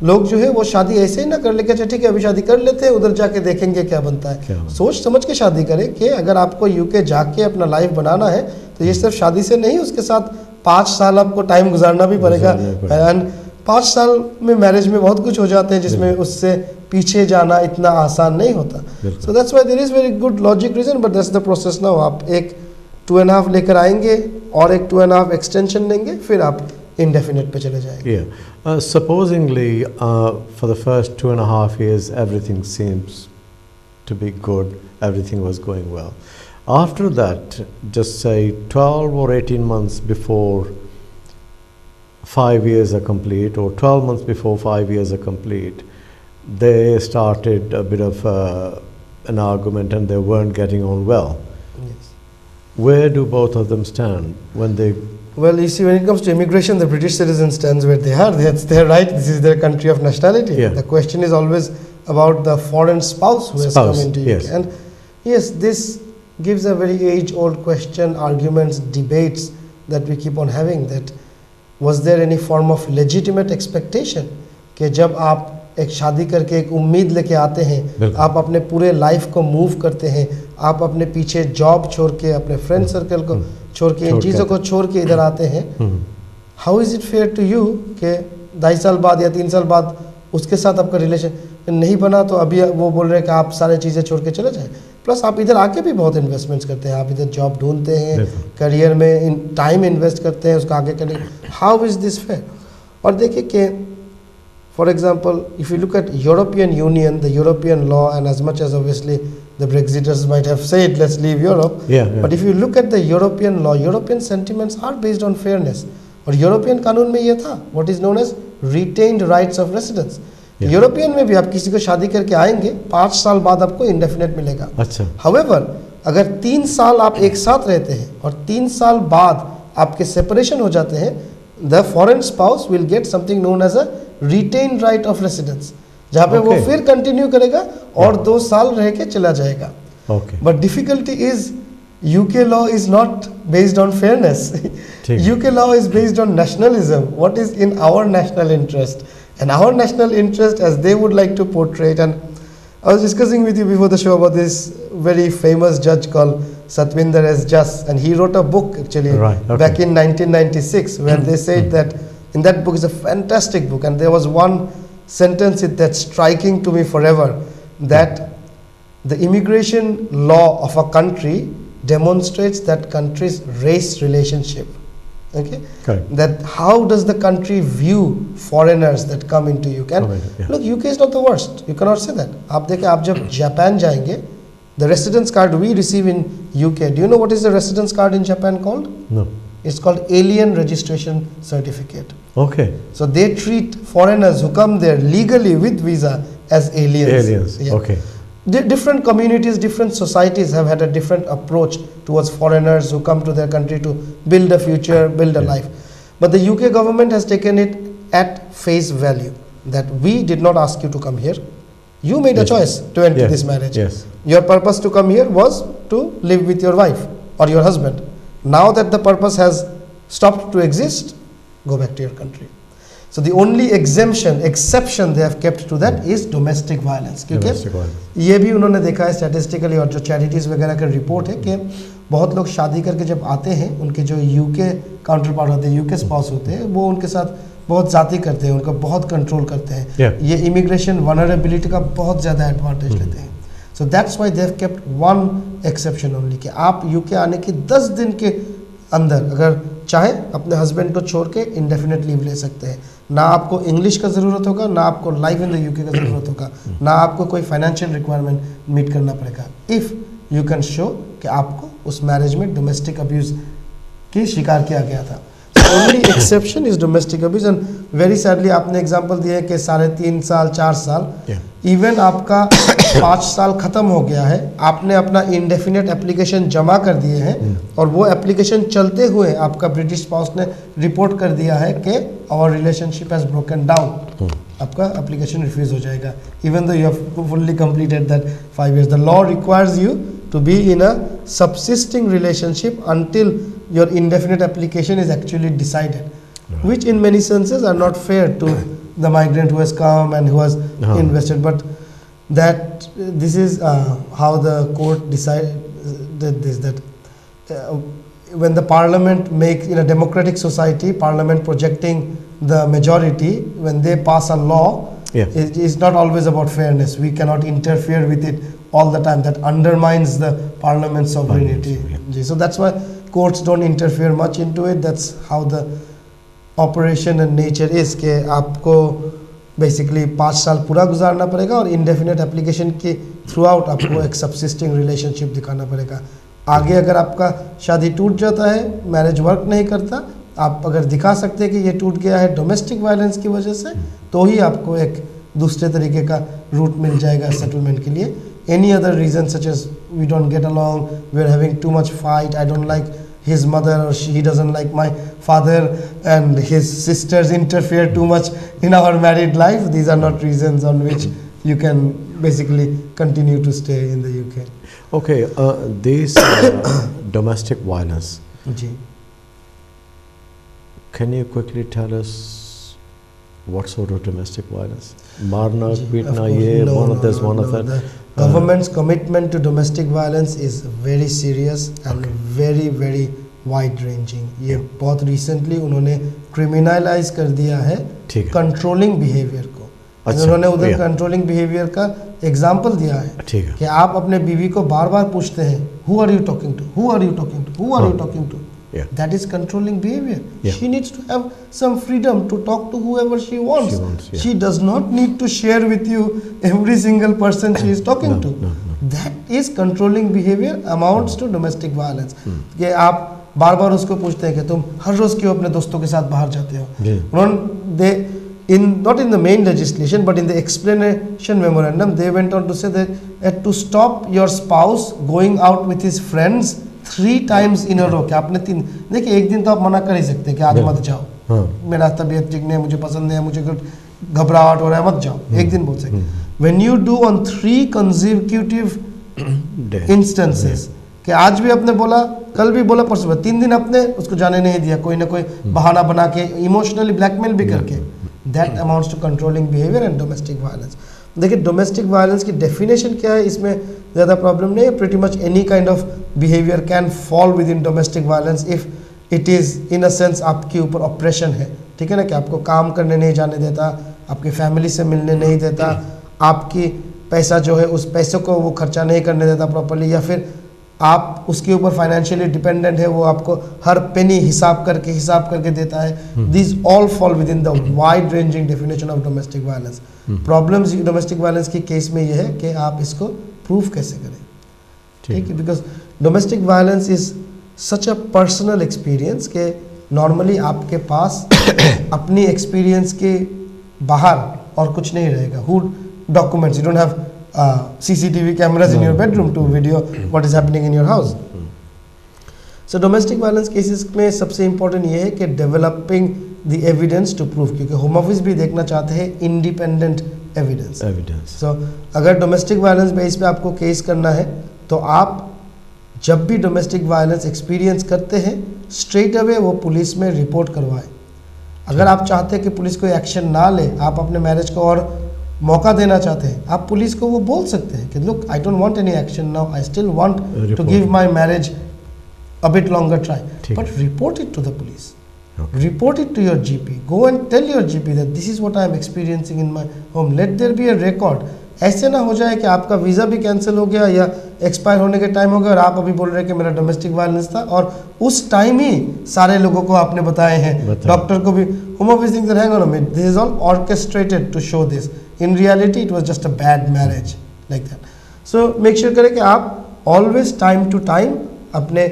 लोग जो है वो शादी ऐसे ही ना कर लेके, अच्छा ठीक है अभी शादी कर लेते हैं, उधर जाके देखेंगे क्या बनता है। सोच समझ के शादी करें कि अगर आपको यूके जाके अपना लाइफ बनाना है तो ये सिर्फ शादी से नहीं, उसके साथ 5 साल आपको टाइम गुजारना भी पड़ेगा। एंड 5 साल में मैरिज में बहुत कुछ हो जाते हैं जिसमें उससे पीछे जाना इतना आसान नहीं होता। So that's why there is very good logic reason, but that's the process now. आप एक 2.5 लेकर आएंगे और एक 2.5 एक्सटेंशन लेंगे, फिर आप indefinite पे चले जाएंगे। Supposingly for the first 2.5 years everything seems to be good, everything was going well. After that, just say 12 or 18 months before 5 years are complete, or 12 months before 5 years are complete, they started a bit of an argument and they weren't getting on well. Yes. Where do both of them stand when they... Well, you see, when it comes to immigration, the British citizen stands where they are. That's their right. This is their country of nationality. The question is always about the foreign spouse who has come into UK. And yes, this gives a very age-old question, arguments, debates that we keep on having. That was there any form of legitimate expectation कि जब आप एक शादी करके एक उम्मीद लेके आते हैं, आप अपने पूरे लाइफ को मूव करते हैं, आप अपने पीछे जॉब छोड़ के, अपने फ्रेंड सर्कल को छोड़ के, इन चीज़ों को छोड़ के इधर आते हैं, how is it fair to you कि 2.5 साल बाद या 3 साल बाद उसके साथ आपका रिलेशन नहीं बना तो अभी वो बोल रहे हैं कि आप सारे चीज़ें छोड़ के चले जाएं। प्लस आप इधर आके भी बहुत इन्वेस्टमेंट्स करते हैं, आप इधर जॉब ढूंढते हैं, करियर में टाइम इन्वेस्ट करते हैं उसको आगे करने, हाउ इज़ दिस फेयर? और देखिए कि for example, if you look at European Union, the European law, and as much as obviously the Brexiters might have said, let's leave Europe, but if you look at the European law, European sentiments are based on fairness. और European कानून में ये था, what is known as retained rights of residence. European में भी आप किसी को शादी करके आएंगे, 5 साल बाद आपको इंडेफिनेट मिलेगा। अच्छा। However, अगर 3 साल आप एक साथ रहते हैं और 3 साल बाद आपके सेपरेशन हो जाते हैं, the foreign spouse will get something known as a retained right of residence, जहाँ पे वो फिर कंटिन्यू करेगा और 2 साल रह के चला जाएगा। But difficulty is UK law is not based on fairness. UK law is based on nationalism. What is in our national interest? And our national interest, as they would like to portray it. And I was discussing with you before the show about this very famous judge called Satwinder S. Jas, and he wrote a book actually back in 1996 where they said that in that book is a fantastic book, and there was one sentence that's striking to me forever, that the immigration law of a country demonstrates that country's race relationship. Okay, correct. That how does the country view foreigners that come into UK? And look, UK is not the worst. You cannot say that. आप देखें, आप जब Japan जाएंगे, the residence card we receive in UK. Do you know what is the residence card in Japan called? No. It's called Alien Registration Certificate. Okay. So they treat foreigners who come there legally with visa as aliens. Aliens. Yeah. Okay. Different communities, different societies have had a different approach towards foreigners who come to their country to build a future, build a life. But the UK government has taken it at face value, that we did not ask you to come here. You made a choice to enter this marriage. Yes. Your purpose to come here was to live with your wife or your husband. Now that the purpose has stopped to exist, go back to your country. So the only exception they have kept to that is domestic violence. क्योंकि ये भी उन्होंने देखा है statistically, और जो charities वगैरह का रिपोर्ट है कि बहुत लोग शादी करके जब आते हैं, उनके जो यूके काउंटर पार्ट होते हैं, यूके स्पाउस होते हैं, वो उनके साथ बहुत ज़्यादा करते हैं, उनका बहुत कंट्रोल करते हैं. ये इमिग्रेशन वनरेबिलिटी का बहुत ज़्यादा एडवांटेज लेते हैं. So that's why they have kept one exception only, कि आप यूके आने के 10 दिन के अंदर अगर चाहे अपने हस्बैंड को छोड़ के इंडेफिनेट लीव ले सकते हैं. ना आपको इंग्लिश का ज़रूरत होगा, ना आपको लाइफ इन द यूके का ज़रूरत होगा, ना आपको कोई फाइनेंशियल रिक्वायरमेंट मीट करना पड़ेगा, इफ़ यू कैन शो कि आपको उस मैरिज में डोमेस्टिक अब्यूज़ की शिकार किया गया था. Only exception is domestic abuse. And very sadly आपने एग्जांपल दिया है कि 3.5 साल 4 साल, इवन आपका 5 साल ख़त्म हो गया है, आपने अपना इंडेफिनेट एप्लीकेशन जमा कर दिए हैं, और वो एप्लीकेशन चलते हुए आपका ब्रिटिश स्पाउस ने रिपोर्ट कर दिया है कि our relationship has broken down, आपका एप्लीकेशन रिफ्यूज़ हो जाएगा, even though you have fully completed that 5 years. The law requires you to be in a subsisting relationship until your indefinite application is actually decided, which in many senses are not fair to the migrant who has come and who has invested. But that this is how the court decided this, that when the parliament makes, in a democratic society, parliament projecting the majority, when they pass a law, it is not always about fairness. We cannot interfere with it all the time. That undermines the parliament's sovereignty. So that's why courts don't interfere much into it. That's how the operation and nature is, कि आपको basically 5 साल पूरा गुजारना पड़ेगा, और indefinite application के throughout आपको एक subsisting relationship दिखाना पड़ेगा. आगे अगर आपका शादी टूट जाता है, मैरिज वर्क नहीं करता, आप अगर दिखा सकते हैं कि ये टूट गया है डोमेस्टिक वायलेंस की वजह से, तो ही आपको एक दूसरे तरीके का रूट मिल जाएगा सेटलमेंट के लिए. Any other reason, such as we don't get along, we're having too much fight, I don't like his mother, or he doesn't like my father, and his sisters interfere too much in our married life, these are not reasons on which you can basically continue to stay in the UK. Okay, this domestic violence, can you quickly tell us what sort of domestic violence? Marna, Pitna, one of this, one of that. The government's commitment to domestic violence is very serious and very, very wide ranging. ये बहुत recently उन्होंने criminalize कर दिया है controlling behavior को. उन्होंने उधर controlling behavior का example दिया है कि आप अपने बीवी को बार बार पूछते हैं, who are you talking to, who are you talking to, who are you talking to. That is controlling behavior. She needs to have some freedom to talk to whoever she wants. She does not need to share with you every single person she is talking to. That is controlling behavior, amounts to domestic violence. कि आप बार बार उसको पूछते हैं कि तुम हर रोज क्यों अपने दोस्तों के साथ बाहर जाते हो. They not in the main legislation, but in the explanation memorandum, they went on to say that to stop your spouse going out with his friends 3 times in a row, कि आपने 3, देखिए एक दिन तो आप मना कर ही सकते हैं कि आज मत जाओ, मेरा तबीयत ठीक नहीं है, मुझे पसंद नहीं है, मुझे घबराहट हो रहा है, मत जाओ, एक दिन बोल सकते. When you do on 3 consecutive instances, कि आज भी आपने बोला, कल भी बोला, परसों 3 दिन आपने उसको जाने नहीं दिया, कोई ना कोई बहाना बना के इमोशनली ब्लैकमेल भी करके, that amounts to controlling behavior and domestic violence. देखिए डोमेस्टिक वायलेंस की डेफिनेशन क्या है, इसमें ज़्यादा प्रॉब्लम नहीं है. Pretty much any kind of behaviour can fall with in domestic violence if it is in a sense आपके ऊपर ऑपरेशन है, ठीक है ना, कि आपको काम करने नहीं जाने देता, आपकी फैमिली से मिलने नहीं देता, आपकी पैसा जो है उस पैसे को वो खर्चा नहीं करने देता प्रॉपर्ली, या फिर आप उसके ऊपर फाइनेंशियली डिपेंडेंट है, वो आपको हर पेनी हिसाब करके देता है. This all fall with in the wide ranging definition of domestic violence. Problems domestic violence की केस में ये है कि आप इसको प्रूव कैसे करें. ठीक है, because domestic violence is such a personal experience के नॉर्मली आपके पास अपनी एक्सपीरियंस के बाहर और कुछ नहीं रहेगा. Who documents, you don't have CCTV cameras in your bedroom to video what is happening in your house. So domestic violence cases में सबसे important ये है कि developing the evidence to prove, क्योंकि होम ऑफिस भी देखना चाहते हैं independent evidence. So अगर domestic violence बेस पे आपको केस करना है तो आप जब भी domestic violence experience करते हैं straight away वो पुलिस में रिपोर्ट करवाएं. अगर आप चाहते हैं कि पुलिस कोई एक्शन ना ले, आप अपने मैरिज को और मौका देना चाहते हैं, आप पुलिस को वो बोल सकते हैं कि look I don't want any action now, I still want to give my marriage a bit longer try, but report it to the police, report it to your GP, go and tell your GP that this is what I am experiencing in my home, let there be a record. ऐसे ना हो जाए कि आपका visa भी cancel हो गया या एक्सपायर होने के टाइम हो गया और आप अभी बोल रहे हैं कि मेरा डोमेस्टिक वायलेंस था, और उस टाइम ही सारे लोगों को आपने बताए हैं, डॉक्टर को भी. Home office thinks that hang on a minute, this is all orchestrated to show this. In reality, it was just a bad marriage, like that. So make sure करें कि आप always time to time अपने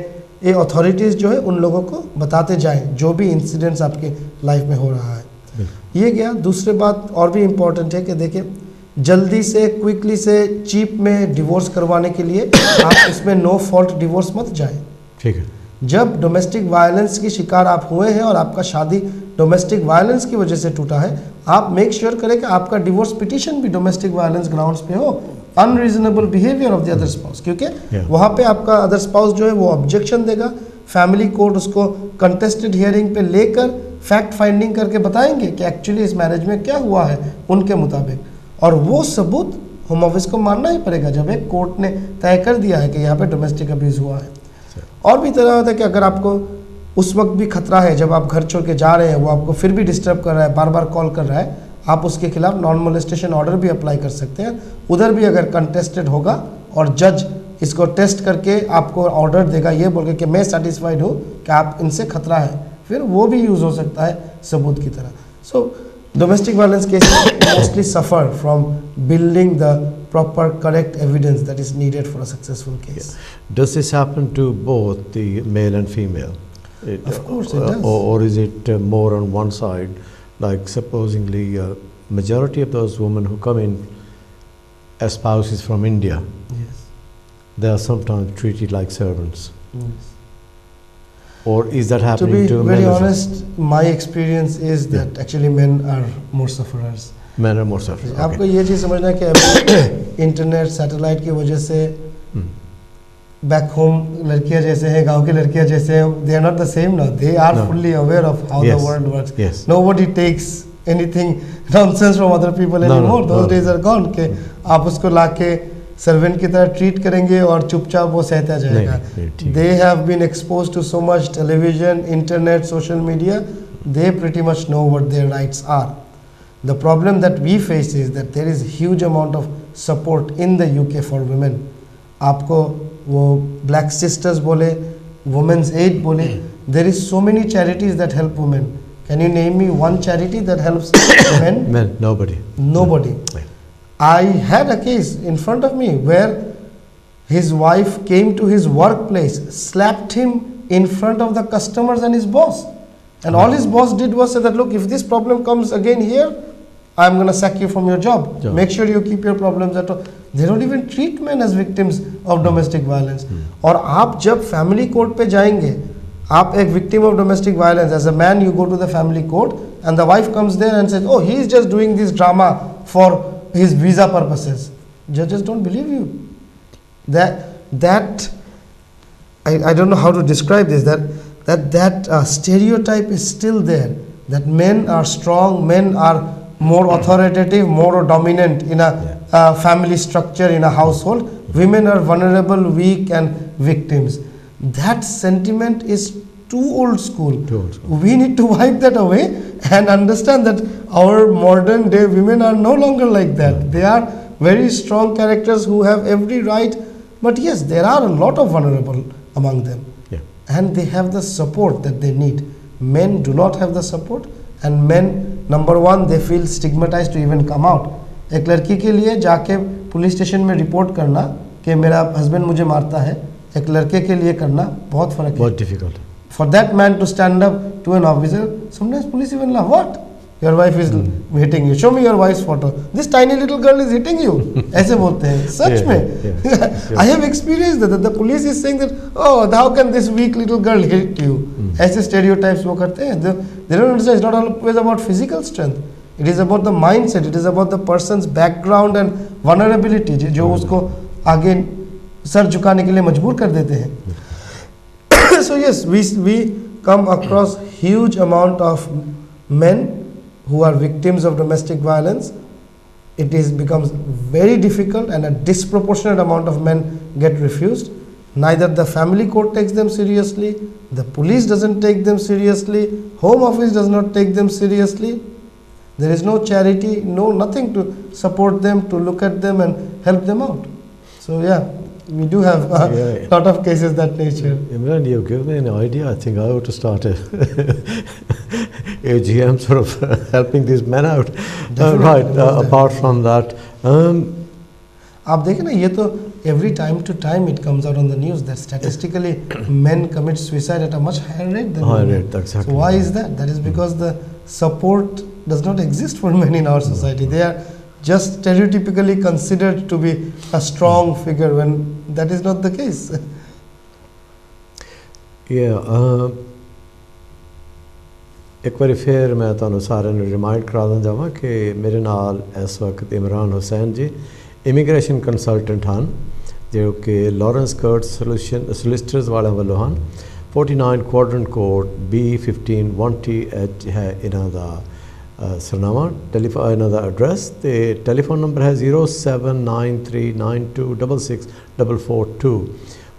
ये authorities जो है उन लोगों को बताते जाएं जो भी incidents आपके लाइफ में हो रहा है. ये गया. दूसरी बात और भी important है कि देखिए, जल्दी से क्विकली से चीप में डिवोर्स करवाने के लिए आप इसमें नो फॉल्ट डिवोर्स मत जाएं. ठीक है. जब डोमेस्टिक वायलेंस की शिकार आप हुए हैं और आपका शादी डोमेस्टिक वायलेंस की वजह से टूटा है, आप मेक श्योर करें कि आपका डिवोर्स पिटीशन भी डोमेस्टिक वायलेंस ग्राउंड्स पे हो, unreasonable behaviour of the other spouse, क्योंकि वहाँ पे आपका अदर स्पाउस जो है वो ऑब्जेक्शन देगा, फैमिली कोर्ट उसको कंटेस्टेड हियरिंग पे लेकर फैक्ट फाइंडिंग करके बताएंगे कि एक्चुअली इस मैरिज में क्या हुआ है उनके मुताबिक, और वो सबूत होम ऑफिस को मानना ही पड़ेगा जब एक कोर्ट ने तय कर दिया है कि यहाँ पे डोमेस्टिक अब्यूज़ हुआ है. और भी तरह होता है कि अगर आपको उस वक्त भी खतरा है जब आप घर छोड़ के जा रहे हैं, वो आपको फिर भी डिस्टर्ब कर रहा है, बार बार कॉल कर रहा है, आप उसके खिलाफ नॉन मोलेस्टेशन ऑर्डर भी अप्लाई कर सकते हैं. उधर भी अगर कंटेस्टेड होगा और जज इसको टेस्ट करके आपको ऑर्डर देगा ये बोल के कि मैं सेटिस्फाइड हूँ कि आप इनसे खतरा है, फिर वो भी यूज़ हो सकता है सबूत की तरह. सो domestic violence cases mostly suffer from building the proper correct evidence that is needed for a successful case. Does this happen to both the male and female? Of course it does. Or is it more on one side? Like supposingly majority of those women who come in as spouses from India, yes, they are sometimes treated like servants. Yes. Or is that happening to men? To be very honest, my experience is that actually men are more sufferers. Men are more sufferers. Okay. आपको ये चीज़ समझना है कि अभी internet satellite की वजह से back home लड़कियां जैसे हैं, गांव की लड़कियां जैसे हैं, they are not the same now. They are fully aware of how the world works. Yes. Nobody takes anything nonsense from other people anymore. Those days are gone. कि आप उसको लाके सर्वेंट की तरह ट्रीट करेंगे और चुपचाप वो सहता जाएगा. They have been expose to so much television, internet, social media, they pretty much know what their rights are. The problem that we face is that there is huge amount of support in the UK for women. आपको वो Black Sisters बोले, Women's Aid बोले, there is so many charities that help women. Can you name me one charity that helps women? Nobody. I had a case in front of me where his wife came to his workplace, slapped him in front of the customers and his boss. And all his boss did was say that, look, if this problem comes again here, I'm going to sack you from your job. Make sure you keep your problems at home. They don't even treat men as victims of domestic violence. और आप जब family court पे जाएंगे, आप एक victim of domestic violence, as a man you go to the family court and the wife comes there and says, oh, he is just doing this drama for his visa purposes. Judges don't believe you. That I don't know how to describe this. That stereotype is still there. That men are strong, men are more authoritative, more dominant in a family structure, in a household. Women are vulnerable, weak, and victims. That sentiment is too old school. Too old school. We need to wipe that away and understand that our modern day women are no longer like that. They are very strong characters who have every right, but yes, there are a lot of vulnerable among them. Yeah. And they have the support that they need. Men do not have the support, and men, number one, they feel stigmatized to even come out. एक लड़की के लिए जाके police station में report करना कि मेरा husband मुझे मारता है, एक लड़के के लिए करना बहुत फर्क है. बहुत difficult. For that man to stand up to an officer, sometimes police even laugh. What? Your wife is hitting you. Show me your wife's photo. This tiny little girl is hitting you. ऐसे बोलते हैं. सच में. I have experienced that. The police is saying that, oh, how can this weak little girl hit you? ऐसे stereotypes वो करते हैं. They don't understand. It's not always about physical strength. It is about the mindset. It is about the person's background and vulnerability जो उसको आगे sir झुकाने के लिए मजबूर कर देते हैं. So yes, we come across huge amount of men who are victims of domestic violence. It becomes very difficult, and a disproportionate amount of men get refused. Neither the family court takes them seriously, the police doesn't take them seriously, Home Office does not take them seriously. There is no charity, nothing to support them, to look at them and help them out. So yeah, we do have a lot of cases that nature. Imran, you've given me an idea. I think I ought to start a AGM sort of helping these men out. Right, apart from that. आप देखें ना, ये तो every time to time it comes out on the news that statistically men commit suicide at a much higher rate than women. Exactly. So why is that? That is because the support does not exist for men in our society. They are just stereotypically considered to be a strong figure when that is not the case. Yeah. एक बार फिर मैं ਤੁਹਾਨੂੰ ਸਾਰਿਆਂ ਨੂੰ remind ਕਰਾ ਦਿੰਦਾ ਜਾਵਾਂ ਕਿ ਮੇਰੇ ਨਾਲ ਇਸ ਵਕਤ ਇਮਰਾਨ ਹੁਸੈਨ ਜੀ ਇਮੀਗ੍ਰੇਸ਼ਨ ਕੰਸਲਟੈਂਟ ਹਨ ਜੋ ਕਿ ਲਾਰੈਂਸ ਕਰਟ ਸੋਲਿਸਿਟਰਸ ਵਾਲਿਆਂ ਵੱਲੋਂ ਹਨ 49 ਕੁਆਡਰੈਂਟ ਕੋਡ B1510H ਹੈ ਇਹਨਾਂ ਦਾ ਸਰਨਾਮਾ ਟੈਲੀਫੋਨ ਇਹਨਾਂ ਦਾ ਐਡਰੈਸ ਤੇ ਟੈਲੀਫੋਨ ਨੰਬਰ ਹੈ 0793926642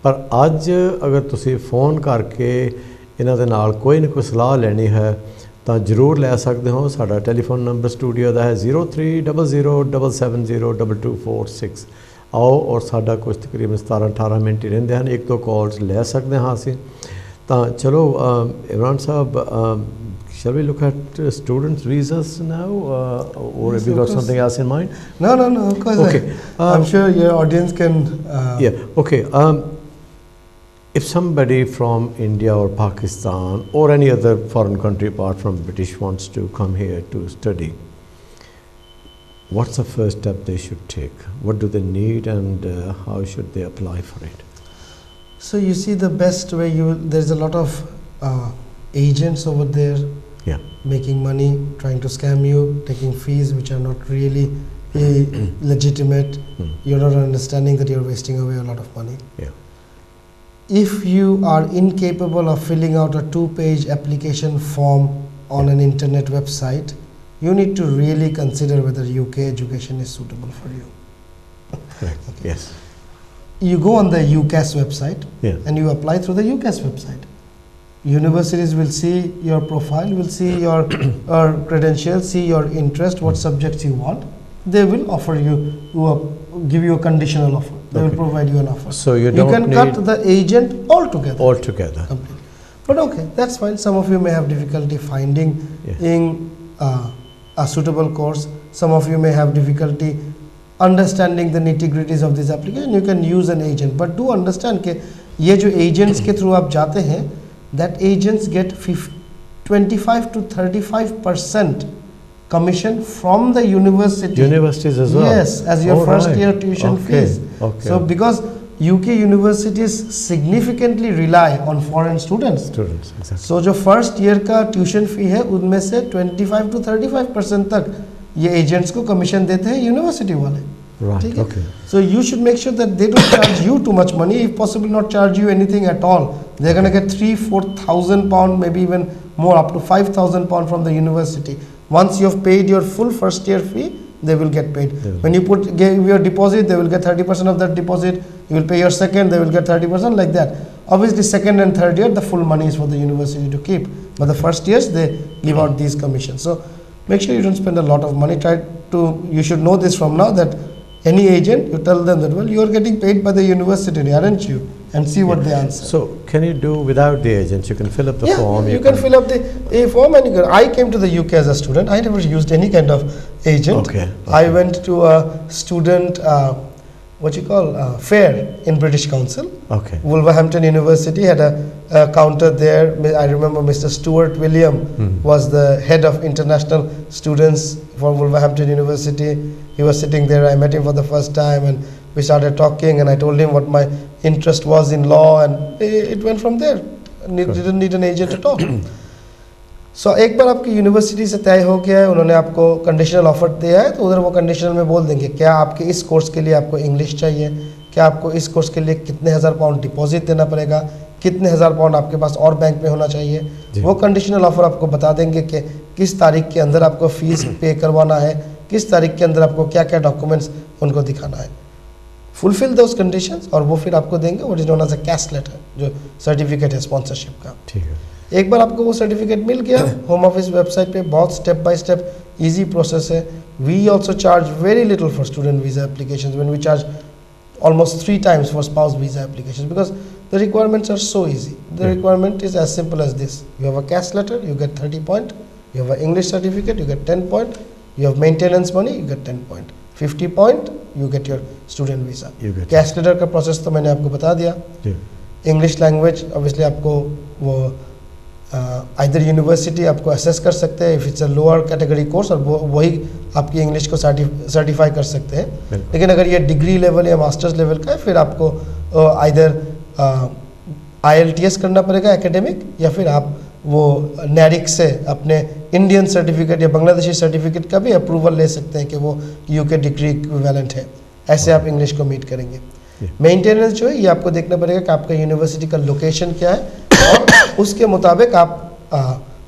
ਪਰ ਅੱਜ ਅਗਰ ਤੁਸੀਂ ਫੋਨ ਕਰਕੇ ਇਹਨਾਂ ਦੇ ਨਾਲ ਕੋਈ ਨਾ ਕੋਈ ਸਲਾਹ ਲੈਣੀ ਹੈ ਤਾਂ ਜ਼ਰੂਰ ਲੈ ਸਕਦੇ ਹੋ ਸਾਡਾ ਟੈਲੀਫੋਨ ਨੰਬਰ ਸਟੂਡੀਓ ਦਾ ਹੈ 0300770224 ਆਓ ਔਰ ਸਾਡਾ ਕੁਝ ਤਕਰੀਬਨ 17-18 ਮਿੰਟ ਹੀ ਰਹਿੰਦੇ ਹਨ ਇੱਕ ਦੋ ਕਾਲਸ ਲੈ ਸਕਦੇ ਹਾਂ ਅਸੀਂ ਤਾਂ ਚਲੋ ਇਮਰਾਨ ਸਾਹਿਬ shall we look at students' visas now or have you got something else in mind? No, of course. Okay. I'm sure your audience can... okay. If somebody from India or Pakistan or any other foreign country apart from British wants to come here to study, what's the first step they should take? What do they need and how should they apply for it? So you see the best way there's a lot of agents over there making money, trying to scam you, taking fees which are not really legitimate. You're not understanding that you're wasting away a lot of money. If you are incapable of filling out a 2-page application form on an internet website, you need to really consider whether UK education is suitable for you. Correct. Okay. Yes. You go on the UCAS website and you apply through the UCAS website. Universities will see your profile, will see your credentials, see your interest, what subjects you want. They will offer you, give you a conditional offer. They will provide you an offer. So you can cut the agent altogether. Altogether. Completely. But okay, that's fine. Some of you may have difficulty finding a suitable course. Some of you may have difficulty understanding the nitty-gritties of this application. You can use an agent. But do understand कि ये जो agents के through आप जाते हैं, that agents get 25 to 35% commission from the university. Universities as well? Yes, as your first year tuition fees. So because UK universities significantly rely on foreign students. Exactly. So जो first year का tuition fee है उनमें से 25 to 35% तक ये agents को commission देते हैं university वाले. Right. Okay. So you should make sure that they don't charge you too much money. If possible, not charge you anything at all. They're going to get 3,000-4,000 pound, maybe even more, up to 5,000 pound from the university. Once you have paid your full first year fee, they will get paid. When you give your deposit, they will get 30% of that deposit. You will pay your second, they will get 30%, like that. Obviously, second and third year, the full money is for the university to keep. But the first years, they give out these commissions. So make sure you don't spend a lot of money. You should know this from now, that any agent, you tell them that, well, you are getting paid by the university, aren't you? And see what they answer. So can you do without the agent? You can fill up the form. You can fill up the form, and I came to the UK as a student. I never used any kind of agent. Okay. I went to a student fair in British Council. Okay. Wolverhampton University had a counter there. I remember Mr. Stuart William was the head of international students for Wolverhampton University. He was sitting there. I met him for the first time, and we started talking, and I told him what my interest was in law, and it went from there. Didn't need an agent at all. So एक बार आपकी university से तय हो गया है, उन्होंने आपको conditional offer दिया है, तो उधर वो कंडीशनल में बोल देंगे क्या आपके इस कोर्स के लिए आपको इंग्लिश चाहिए, क्या आपको इस कोर्स के लिए कितने हज़ार पाउंड डिपॉजिट देना पड़ेगा, कितने हज़ार पाउंड आपके पास और बैंक में होना चाहिए। वो कंडीशनल ऑफर आपको बता देंगे कि किस तारीख के अंदर आपको फीस पे करवाना है, किस तारीख के अंदर आपको क्या क्या डॉक्यूमेंट्स उनको दिखाना है। फुलफिल दोज कंडीशंस और वो फिर आपको देंगे what is known as a cash letter, जो सर्टिफिकेट है स्पॉन्सरशिप का। ठीक है। एक बार आपको वो सर्टिफिकेट मिल गया, होम ऑफिस वेबसाइट पे बहुत step by step easy process है। We also charge very little for student visa applications, when we charge almost 3 times for spouse visa applications, because the requirements are so easy. The requirement is as simple as this: you have a cash letter, you get 30 point; you have an English certificate, you get 10 point; you have maintenance money, you get 10 point; 50 point, you get your student visa. Cash letter का process तो मैंने आपको बता दिया। English language obviously आपको वो either university आपको assess कर सकते हैं, if it's a lower category course, और वही आपकी इंग्लिश को सर्टिफाई कर सकते हैं। लेकिन अगर ये डिग्री लेवल या मास्टर्स लेवल का है, फिर आपको आइदर IELTS करना पड़ेगा एकेडमिक, या फिर आप वो NARIC से अपने इंडियन सर्टिफिकेट या बांग्लादेशी सर्टिफिकेट का भी अप्रूवल ले सकते हैं कि वो UK डिग्री इक्विवेलेंट है। ऐसे आप इंग्लिश को मीट करेंगे। मेंटेनेंस जो है ये आपको देखना पड़ेगा कि आपका यूनिवर्सिटी का लोकेशन क्या है, और उसके मुताबिक आप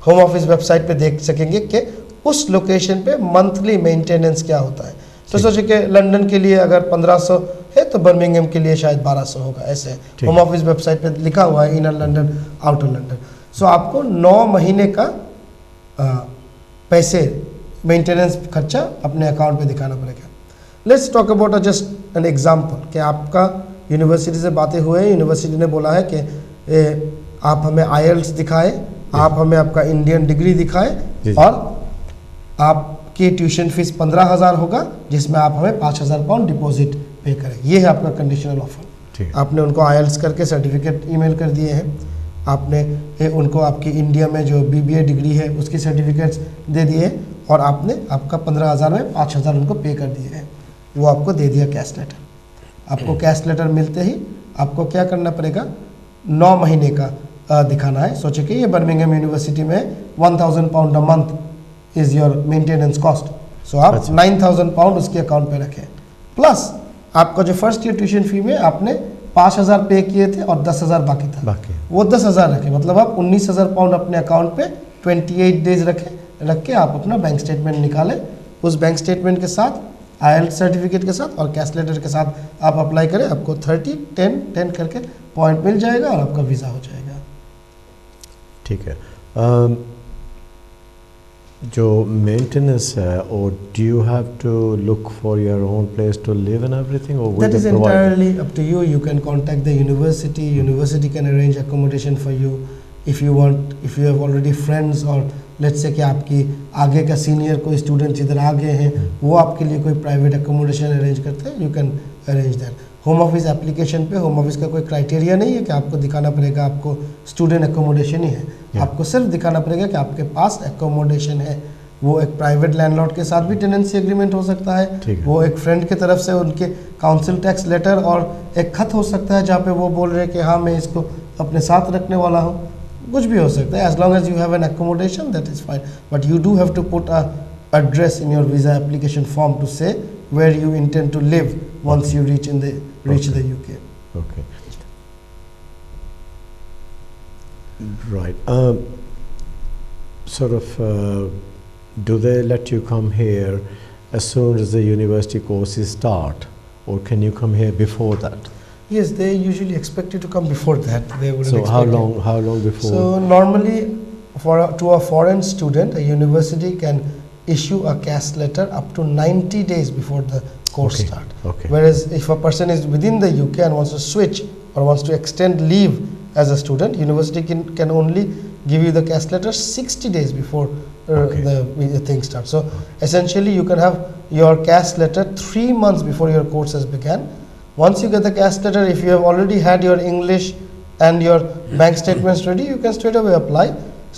होम ऑफिस वेबसाइट पे देख सकेंगे कि उस लोकेशन पे मंथली मेंटेनेंस क्या होता है। तो सोचिए कि लंदन के लिए अगर 1500 है तो बर्मिंघम के लिए शायद 1200 होगा। ऐसे होम ऑफिस वेबसाइट पे लिखा हुआ है, इनर लंदन, आउटर लंदन। सो आपको 9 महीने का पैसे मेंटेनेंस खर्चा अपने अकाउंट पे दिखाना पड़ेगा। Let's talk about just an example कि आपका यूनिवर्सिटी से बातें हुए, यूनिवर्सिटी ने बोला है कि आप हमें IELTS दिखाए, आप हमें आपका इंडियन डिग्री दिखाए, और आपकी ट्यूशन फीस 15,000 होगा, जिसमें आप हमें 5,000 पाउंड डिपॉजिट पे करें। ये है आपका कंडीशनल ऑफर। आपने उनको IELTS करके सर्टिफिकेट ईमेल कर दिए हैं, आपने उनको आपकी इंडिया में जो BBA डिग्री है उसकी सर्टिफिकेट्स दे दिए, और आपने आपका 15,000 में 5,000 उनको पे कर दिए हैं। वो आपको दे दिया कैश लेटर। आपको कैश लेटर मिलते ही आपको क्या करना पड़ेगा, 9 महीने का दिखाना है। सोचे कि ये बर्मिंघम यूनिवर्सिटी में 1,000 pound a month is your maintenance cost. So आप 9,000 पाउंड उसके अकाउंट पे रखें, प्लस आपका जो फर्स्ट ईयर ट्यूशन फी में आपने 5,000 पे किए थे और 10,000 बाकी था, वो 10,000 रखें। मतलब आप 19,000 पाउंड अपने अकाउंट पे 28 डेज रख के आप अपना बैंक स्टेटमेंट निकालें। उस बैंक स्टेटमेंट के साथ, IELTS सर्टिफिकेट के साथ और कैश लेटर के साथ आप अप्लाई करें, आपको 30, 10, 10 करके पॉइंट मिल जाएगा और आपका वीज़ा हो जाएगा। ठीक है। जो मेंटेनेंस है, और do you have to look for your own place to live and everything, और that is entirely up to you. You can contact the university, university can arrange accommodation for you if you want, if you have already friends, और let's say कि आपकी आगे का senior कोई students इधर आ गए हैं, वो आपके लिए कोई प्राइवेट अकोमोडेशन अरेंज करते हैं, you can arrange that. Home office application पे होम ऑफिस का कोई क्राइटेरिया नहीं है कि आपको दिखाना पड़ेगा आपको स्टूडेंट एकोमोडेशन ही है। आपको सिर्फ दिखाना पड़ेगा कि आपके पास एकोमोडेशन है। वो एक प्राइवेट लैंडलॉर्ड के साथ भी टेनेंसी एग्रीमेंट हो सकता है, वो एक फ्रेंड की तरफ से उनके काउंसिल टैक्स लेटर और एक खत हो सकता है जहाँ पे वो बोल रहे हैं कि हाँ मैं इसको अपने साथ रखने वाला हूँ। कुछ भी हो सकता है, as long as you have an accommodation that is fine, but you do have to put a address in your visa application form to say where you intend to live once you reach the UK. Okay. Right. Do they let you come here as soon as the university courses start, or can you come here before that? Yes, they usually expect you to come before that. They wouldn't So expect how long before? So normally, to a foreign student, a university can issue a CAS letter up to 90 days before the course Okay. start. Okay. Whereas if a person is within the UK and wants to switch or wants to extend leave as a student, university can only give you the CAS letter 60 days before Okay. the thing starts. So essentially, you can have your CAS letter 3 months before your course has begun. Once you get the CAS letter, if you have already had your English and your bank statements ready, you can straight away apply.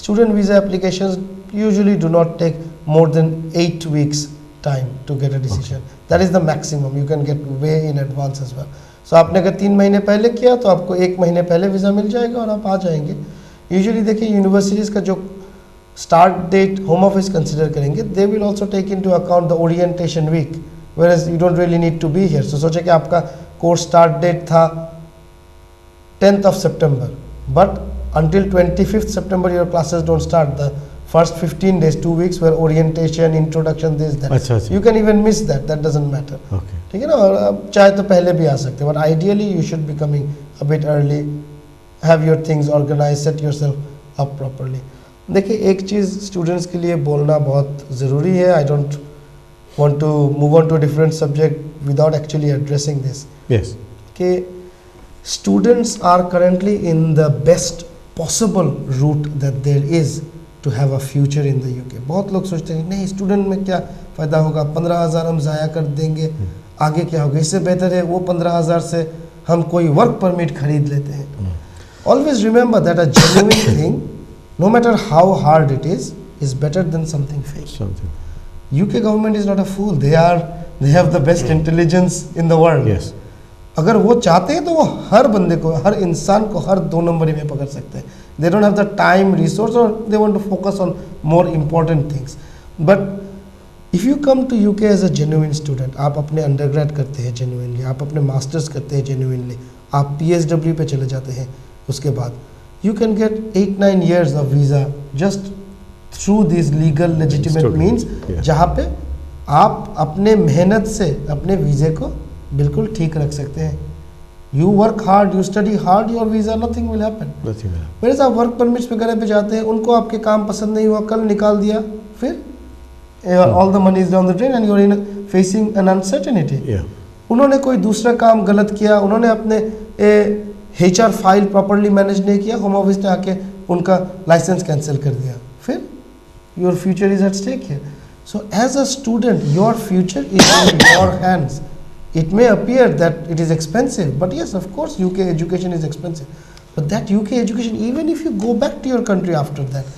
Student visa applications usually do not take more than 8 weeks time to get a decision. That is the maximum. You can get way in advance as well. So आपने अगर 3 महीने पहले किया तो आपको 1 महीने पहले visa मिल जाएगा और आप आ जाएंगे. यूजुअली देखिए यूनिवर्सिटीज़ का जो start date home office consider करेंगे, they will also take into account the orientation week, whereas you don't really need to be here. So सोचे कि आपका कोर्स स्टार्ट डेट था 10th of September, but until 25th September your classes don't start. The first 15 days, 2 weeks were orientation, introduction, this, that. अच्छा, अच्छा. You can even miss that. That doesn't matter. Okay. ठीक है ना. और अब चाहे तो पहले भी आ सकते हैं, but ideally you should be coming a bit early, have your things organized, set yourself up properly. देखिए एक चीज़ स्टूडेंट्स के लिए बोलना बहुत ज़रूरी है. I don't want to move on to a different subject without actually addressing this. Yes. कि students are currently in the best possible route that there is to have a future in the UK. बहुत लोग सोचते हैं नहीं student में क्या फ़ायदा होगा, 15,000 हम ज़ाया कर देंगे, आगे क्या होगा. इससे बेहतर है वो 15,000 से हम कोई वर्क परमिट खरीद लेते हैं. Always remember that a genuine thing, no matter how hard it is better than something fake. Something. UK government is not a fool. They have the best intelligence in the world. Yes. अगर वो चाहते हैं तो वो हर बंदे को, हर इंसान को हर 2 नंबरी में पकड़ सकते हैं. They don't have the time, resource, or they want to focus on more important things. But if you come to UK as a genuine student, आप अपने अंडरग्रेड करते हैं genuinely, आप अपने मास्टर्स करते हैं genuinely, आप PSW पे चले जाते हैं, उसके बाद you can get 8-9 years of visa just through these legal legitimate Student, means, yeah. जहाँ पे आप अपने मेहनत से अपने वीज़े को बिल्कुल ठीक रख सकते हैं. You work hard, you study hard, your visa, nothing will happen. Nothing will happen. मेरे साथ वर्क परमिट्स वगैरह पे जाते हैं, उनको आपके काम पसंद नहीं हुआ, कल निकाल दिया, फिर all the money is down the drain and you are in facing an uncertainty. Yeah. उन्होंने कोई दूसरा काम गलत किया, उन्होंने अपने HR फाइल प्रॉपरली मैनेज नहीं किया, होम ऑफिस ने आके उनका लाइसेंस कैंसिल कर दिया, फिर your future is at stake here. So as a student your future is in your hands. It may appear that it is expensive, but yes, of course, UK education is expensive. But that UK education, even if you go back to your country after that,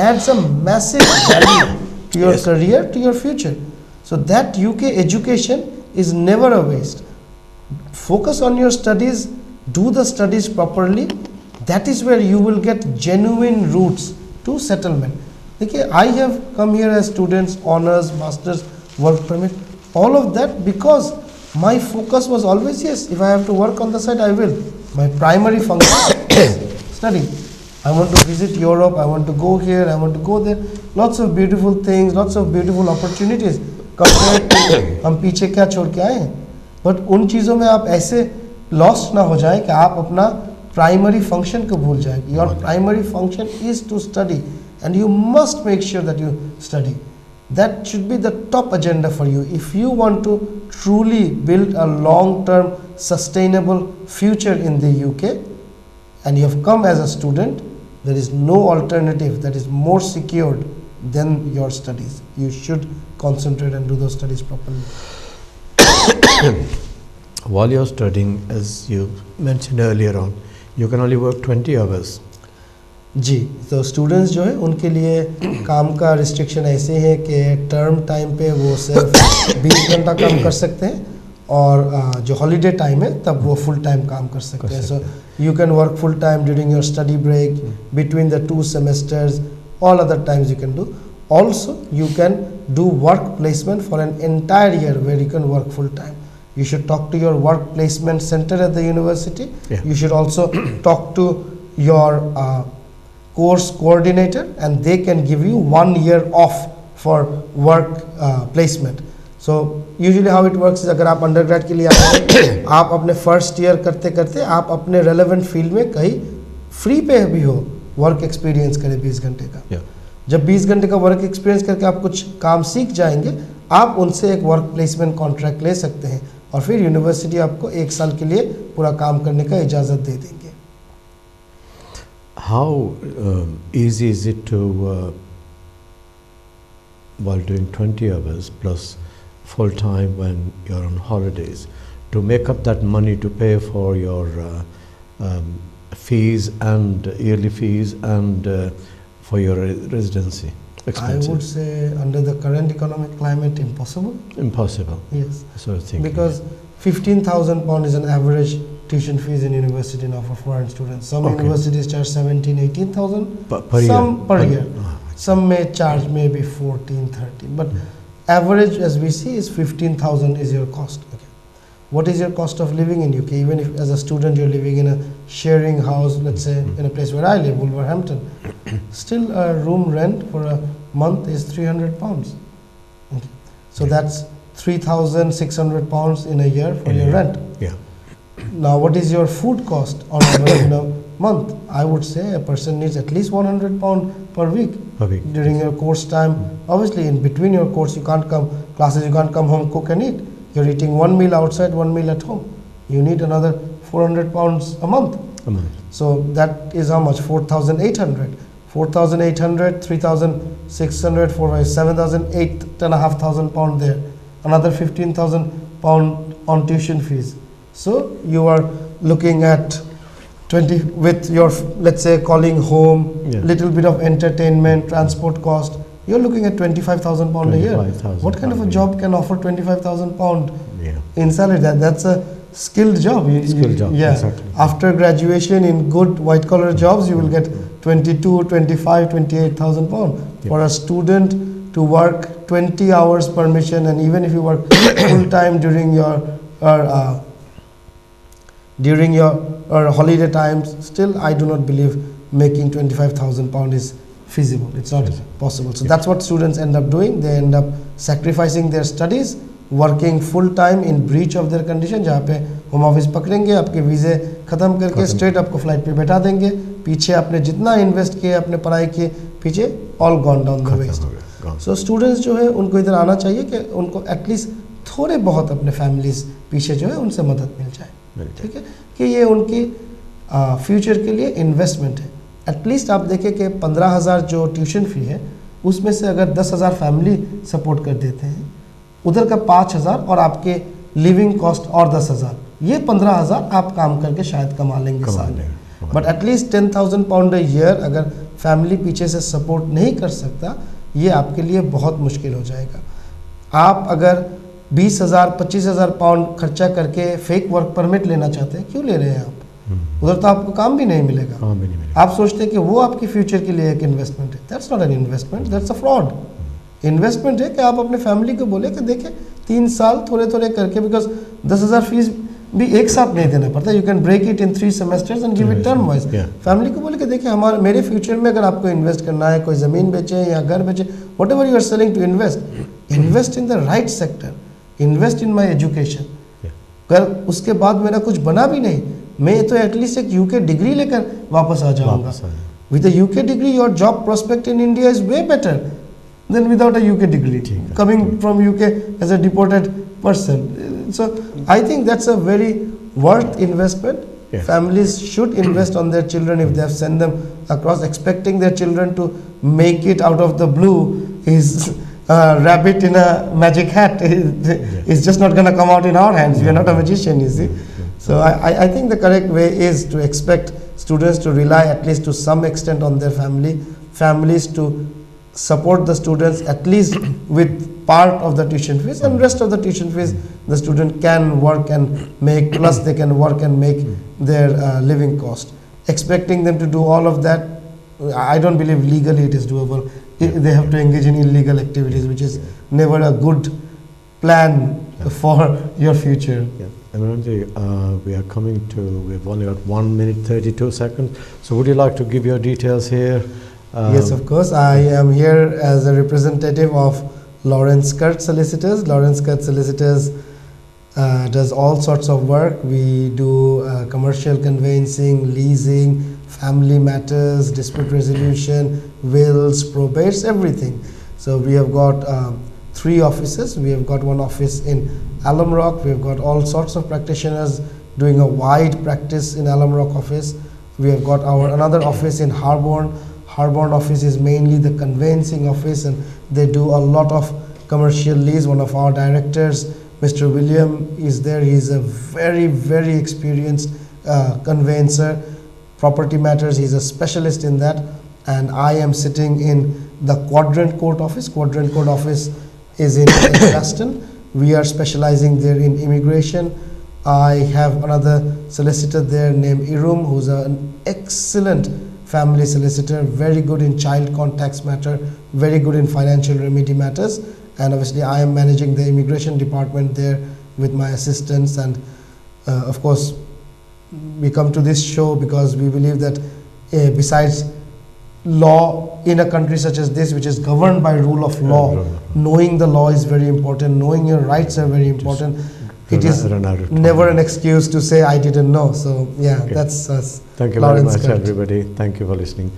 adds a massive value to your career, to your future. So that UK education is never a waste. Focus on your studies, do the studies properly. That is where you will get genuine routes to settlement. Okay, I have come here as students, honors, masters, work permit, all of that because my focus was always, yes, if I have to work on the side, I will. My primary function is study. I want to visit Europe, I want to go here, I want to go there. Lots of beautiful things, lots of beautiful opportunities. Compared to हम पीछे क्या छोड़ के आए हैं. But उन चीज़ों में आप ऐसे lost ना हो जाएं कि आप अपना primary function को भूल जाएं. Your primary function is to study and you must make sure that you study. That should be the top agenda for you. If you want to truly build a long-term sustainable future in the UK and you have come as a student, there is no alternative that is more secured than your studies. You should concentrate and do those studies properly. While you're studying, as you mentioned earlier on, you can only work 20 hours. जी, तो students जो है उनके लिए काम का restriction ऐसे है कि टर्म टाइम पे वो सिर्फ 20 घंटा काम कर सकते हैं और जो हॉलीडे टाइम है तब वो फुल टाइम काम कर सकते हैं. So you can work full time during your study break, between the 2 semesters, all other times you can do. Also, you can do work placement for an entire year where you can work full time. You should talk to your work placement center at the university. Yeah. You should also talk to your course coordinator and they can give you 1 year off for work placement. So usually how it works, अगर आप undergrad के लिए आए हैं, आप अपने first year करते करते आप अपने रेलेवेंट फील्ड में कहीं फ्री पे भी हो वर्क एक्सपीरियंस करें 20 घंटे का। जब 20 घंटे का वर्क एक्सपीरियंस करके आप कुछ काम सीख जाएंगे, आप उनसे एक वर्क प्लेसमेंट कॉन्ट्रैक्ट ले सकते हैं और फिर यूनिवर्सिटी आपको 1 साल के लिए पूरा काम करने का इजाज़त दे देंगे। How easy is it to, while doing 20 hours plus full time when you're on holidays, to make up that money to pay for your fees and yearly fees and for your residency expenses? I would say under the current economic climate, impossible. Impossible. Yes. So I think because 15,000 pound is an average tuition fees in university now for foreign students. Some universities charge 17, 18,000. Per year. Some per year. Some may charge maybe 14, 13. But average, as we see, is 15,000 is your cost. Okay. What is your cost of living in UK? Even if as a student you're living in a sharing house, let's say in a place where I live, Wolverhampton, still a room rent for a month is 300 pounds. Okay. So that's 3,600 pounds in a year for your rent. Yeah. Now, what is your food cost on a month? I would say a person needs at least 100 pound per week. During your course time. Obviously, in between your course, you can't come classes. You can't come home, cook and eat. You're eating one meal outside, one meal at home. You need another 400 pounds a month. So that is how much? 4,800. 4,800, 3,600, 7,000, 8,500 pound there. Another 15,000 pound on tuition fees. So you are looking at 20 with your, let's say, calling home, little bit of entertainment, transport cost. You're looking at 25,000 pound a year. What kind of a job can offer 25,000 pound in salary? That's a skilled job. Skilled job. Yeah. Exactly. After graduation in good white collar jobs, you will get 22, 25, 28,000 pound. For a student to work 20 hours per mission, and even if you work full time during your holiday times, still I do not believe making 25,000 pound is feasible. It's not possible. So that's what students end up doing. They end up sacrificing their studies, working full time in breach of their condition, जहाँ पे home office पकड़ेंगे, आपके वीज़े ख़त्म करके straight आपको flight पे बैठा देंगे, पीछे आपने जितना इन्वेस्ट किए, अपने पढ़ाई किए, पीछे all gone down the waste. So students जो है उनको इधर आना चाहिए कि उनको एटलीस्ट थोड़े बहुत अपने फैमिलीज पीछे जो है उनसे मदद मिल जाए, ठीक है, कि ये उनकी फ्यूचर के लिए इन्वेस्टमेंट है। एटलीस्ट आप देखें कि 15,000 जो ट्यूशन फ़ी है उसमें से अगर 10,000 फैमिली सपोर्ट कर देते हैं, उधर का 5,000 और आपके लिविंग कॉस्ट और 10,000, ये 15,000 आप काम करके शायद कमा लेंगे साल में। But at least 10,000 pound a year अगर फैमिली पीछे से सपोर्ट नहीं कर सकता, ये आपके लिए बहुत मुश्किल हो जाएगा। आप अगर 20,000 25,000 पाउंड खर्चा करके फेक वर्क परमिट लेना चाहते हैं, क्यों ले रहे हैं आप? उधर तो आपको काम भी नहीं मिलेगा। आप सोचते हैं कि वो आपके फ्यूचर के लिए एक इन्वेस्टमेंट है। That's not an investment, that's a fraud. Investment है कि आप अपने फैमिली को बोले कि देखें 3 साल थोड़े थोड़े करके, बिकॉज 10,000 फीस भी एक साथ नहीं देना पड़ता। You can break it in 3 semesters and give it term wise. Family को बोले कि देखिए मेरे फ्यूचर में अगर आपको इन्वेस्ट करना है, कोई ज़मीन बेचे या घर बेचे, whatever you are selling to invest in the right sector, invest in my education. अगर उसके बाद मेरा कुछ बना भी नहीं, मैं तो एटलीस्ट एक यूके डिग्री लेकर वापस आ जाऊंगा। With a UK degree your job prospect in India is way better than without a UK degree, coming from UK as a deported person. So I think that's a very worth investment. Families should invest on their children if they have sent them across. Expecting their children to make it out of the blue is a rabbit in a magic hat. It's just not going to come out in our hands. We are not a magician, you see. So I think the correct way is to expect students to rely at least to some extent on their families to support the students at least with part of the tuition fees, and rest of the tuition fees the student can work and make, plus they can work and make their living cost. Expecting them to do all of that, I don't believe legally it is doable. They have to engage in illegal activities, which is never a good plan for your future. Imranji, we are coming to, we've only got 1 minute 32 seconds. So would you like to give your details here? Yes, of course. I am here as a representative of Lawrence Kurt Solicitors. Lawrence Kurt Solicitors does all sorts of work. We do commercial conveyancing, leasing, family matters, dispute resolution, wills, probates, everything. So we have got 3 offices. We have got one office in Alum Rock. We have got all sorts of practitioners doing a wide practice in Alum Rock office. We have got our another office in Harborne. Harborne office is mainly the conveyancing office, and they do a lot of commercial lease. One of our directors, Mr. William, is there. He is a very, very experienced conveyancer. Property matters, he's a specialist in that. And I am sitting in the Quadrant Court office. Quadrant Court office is in Edgbaston. We are specializing there in immigration. I have another solicitor there named Irum, who's an excellent family solicitor, very good in child contacts matter, very good in financial remedy matters. And obviously I am managing the immigration department there with my assistants. And of course, we come to this show because we believe that besides law in a country such as this, which is governed by rule of law, knowing the law is very important, knowing your rights are very important. It is never an excuse to say I didn't know. So yeah, that's us. Thank you very much, everybody. Thank you for listening.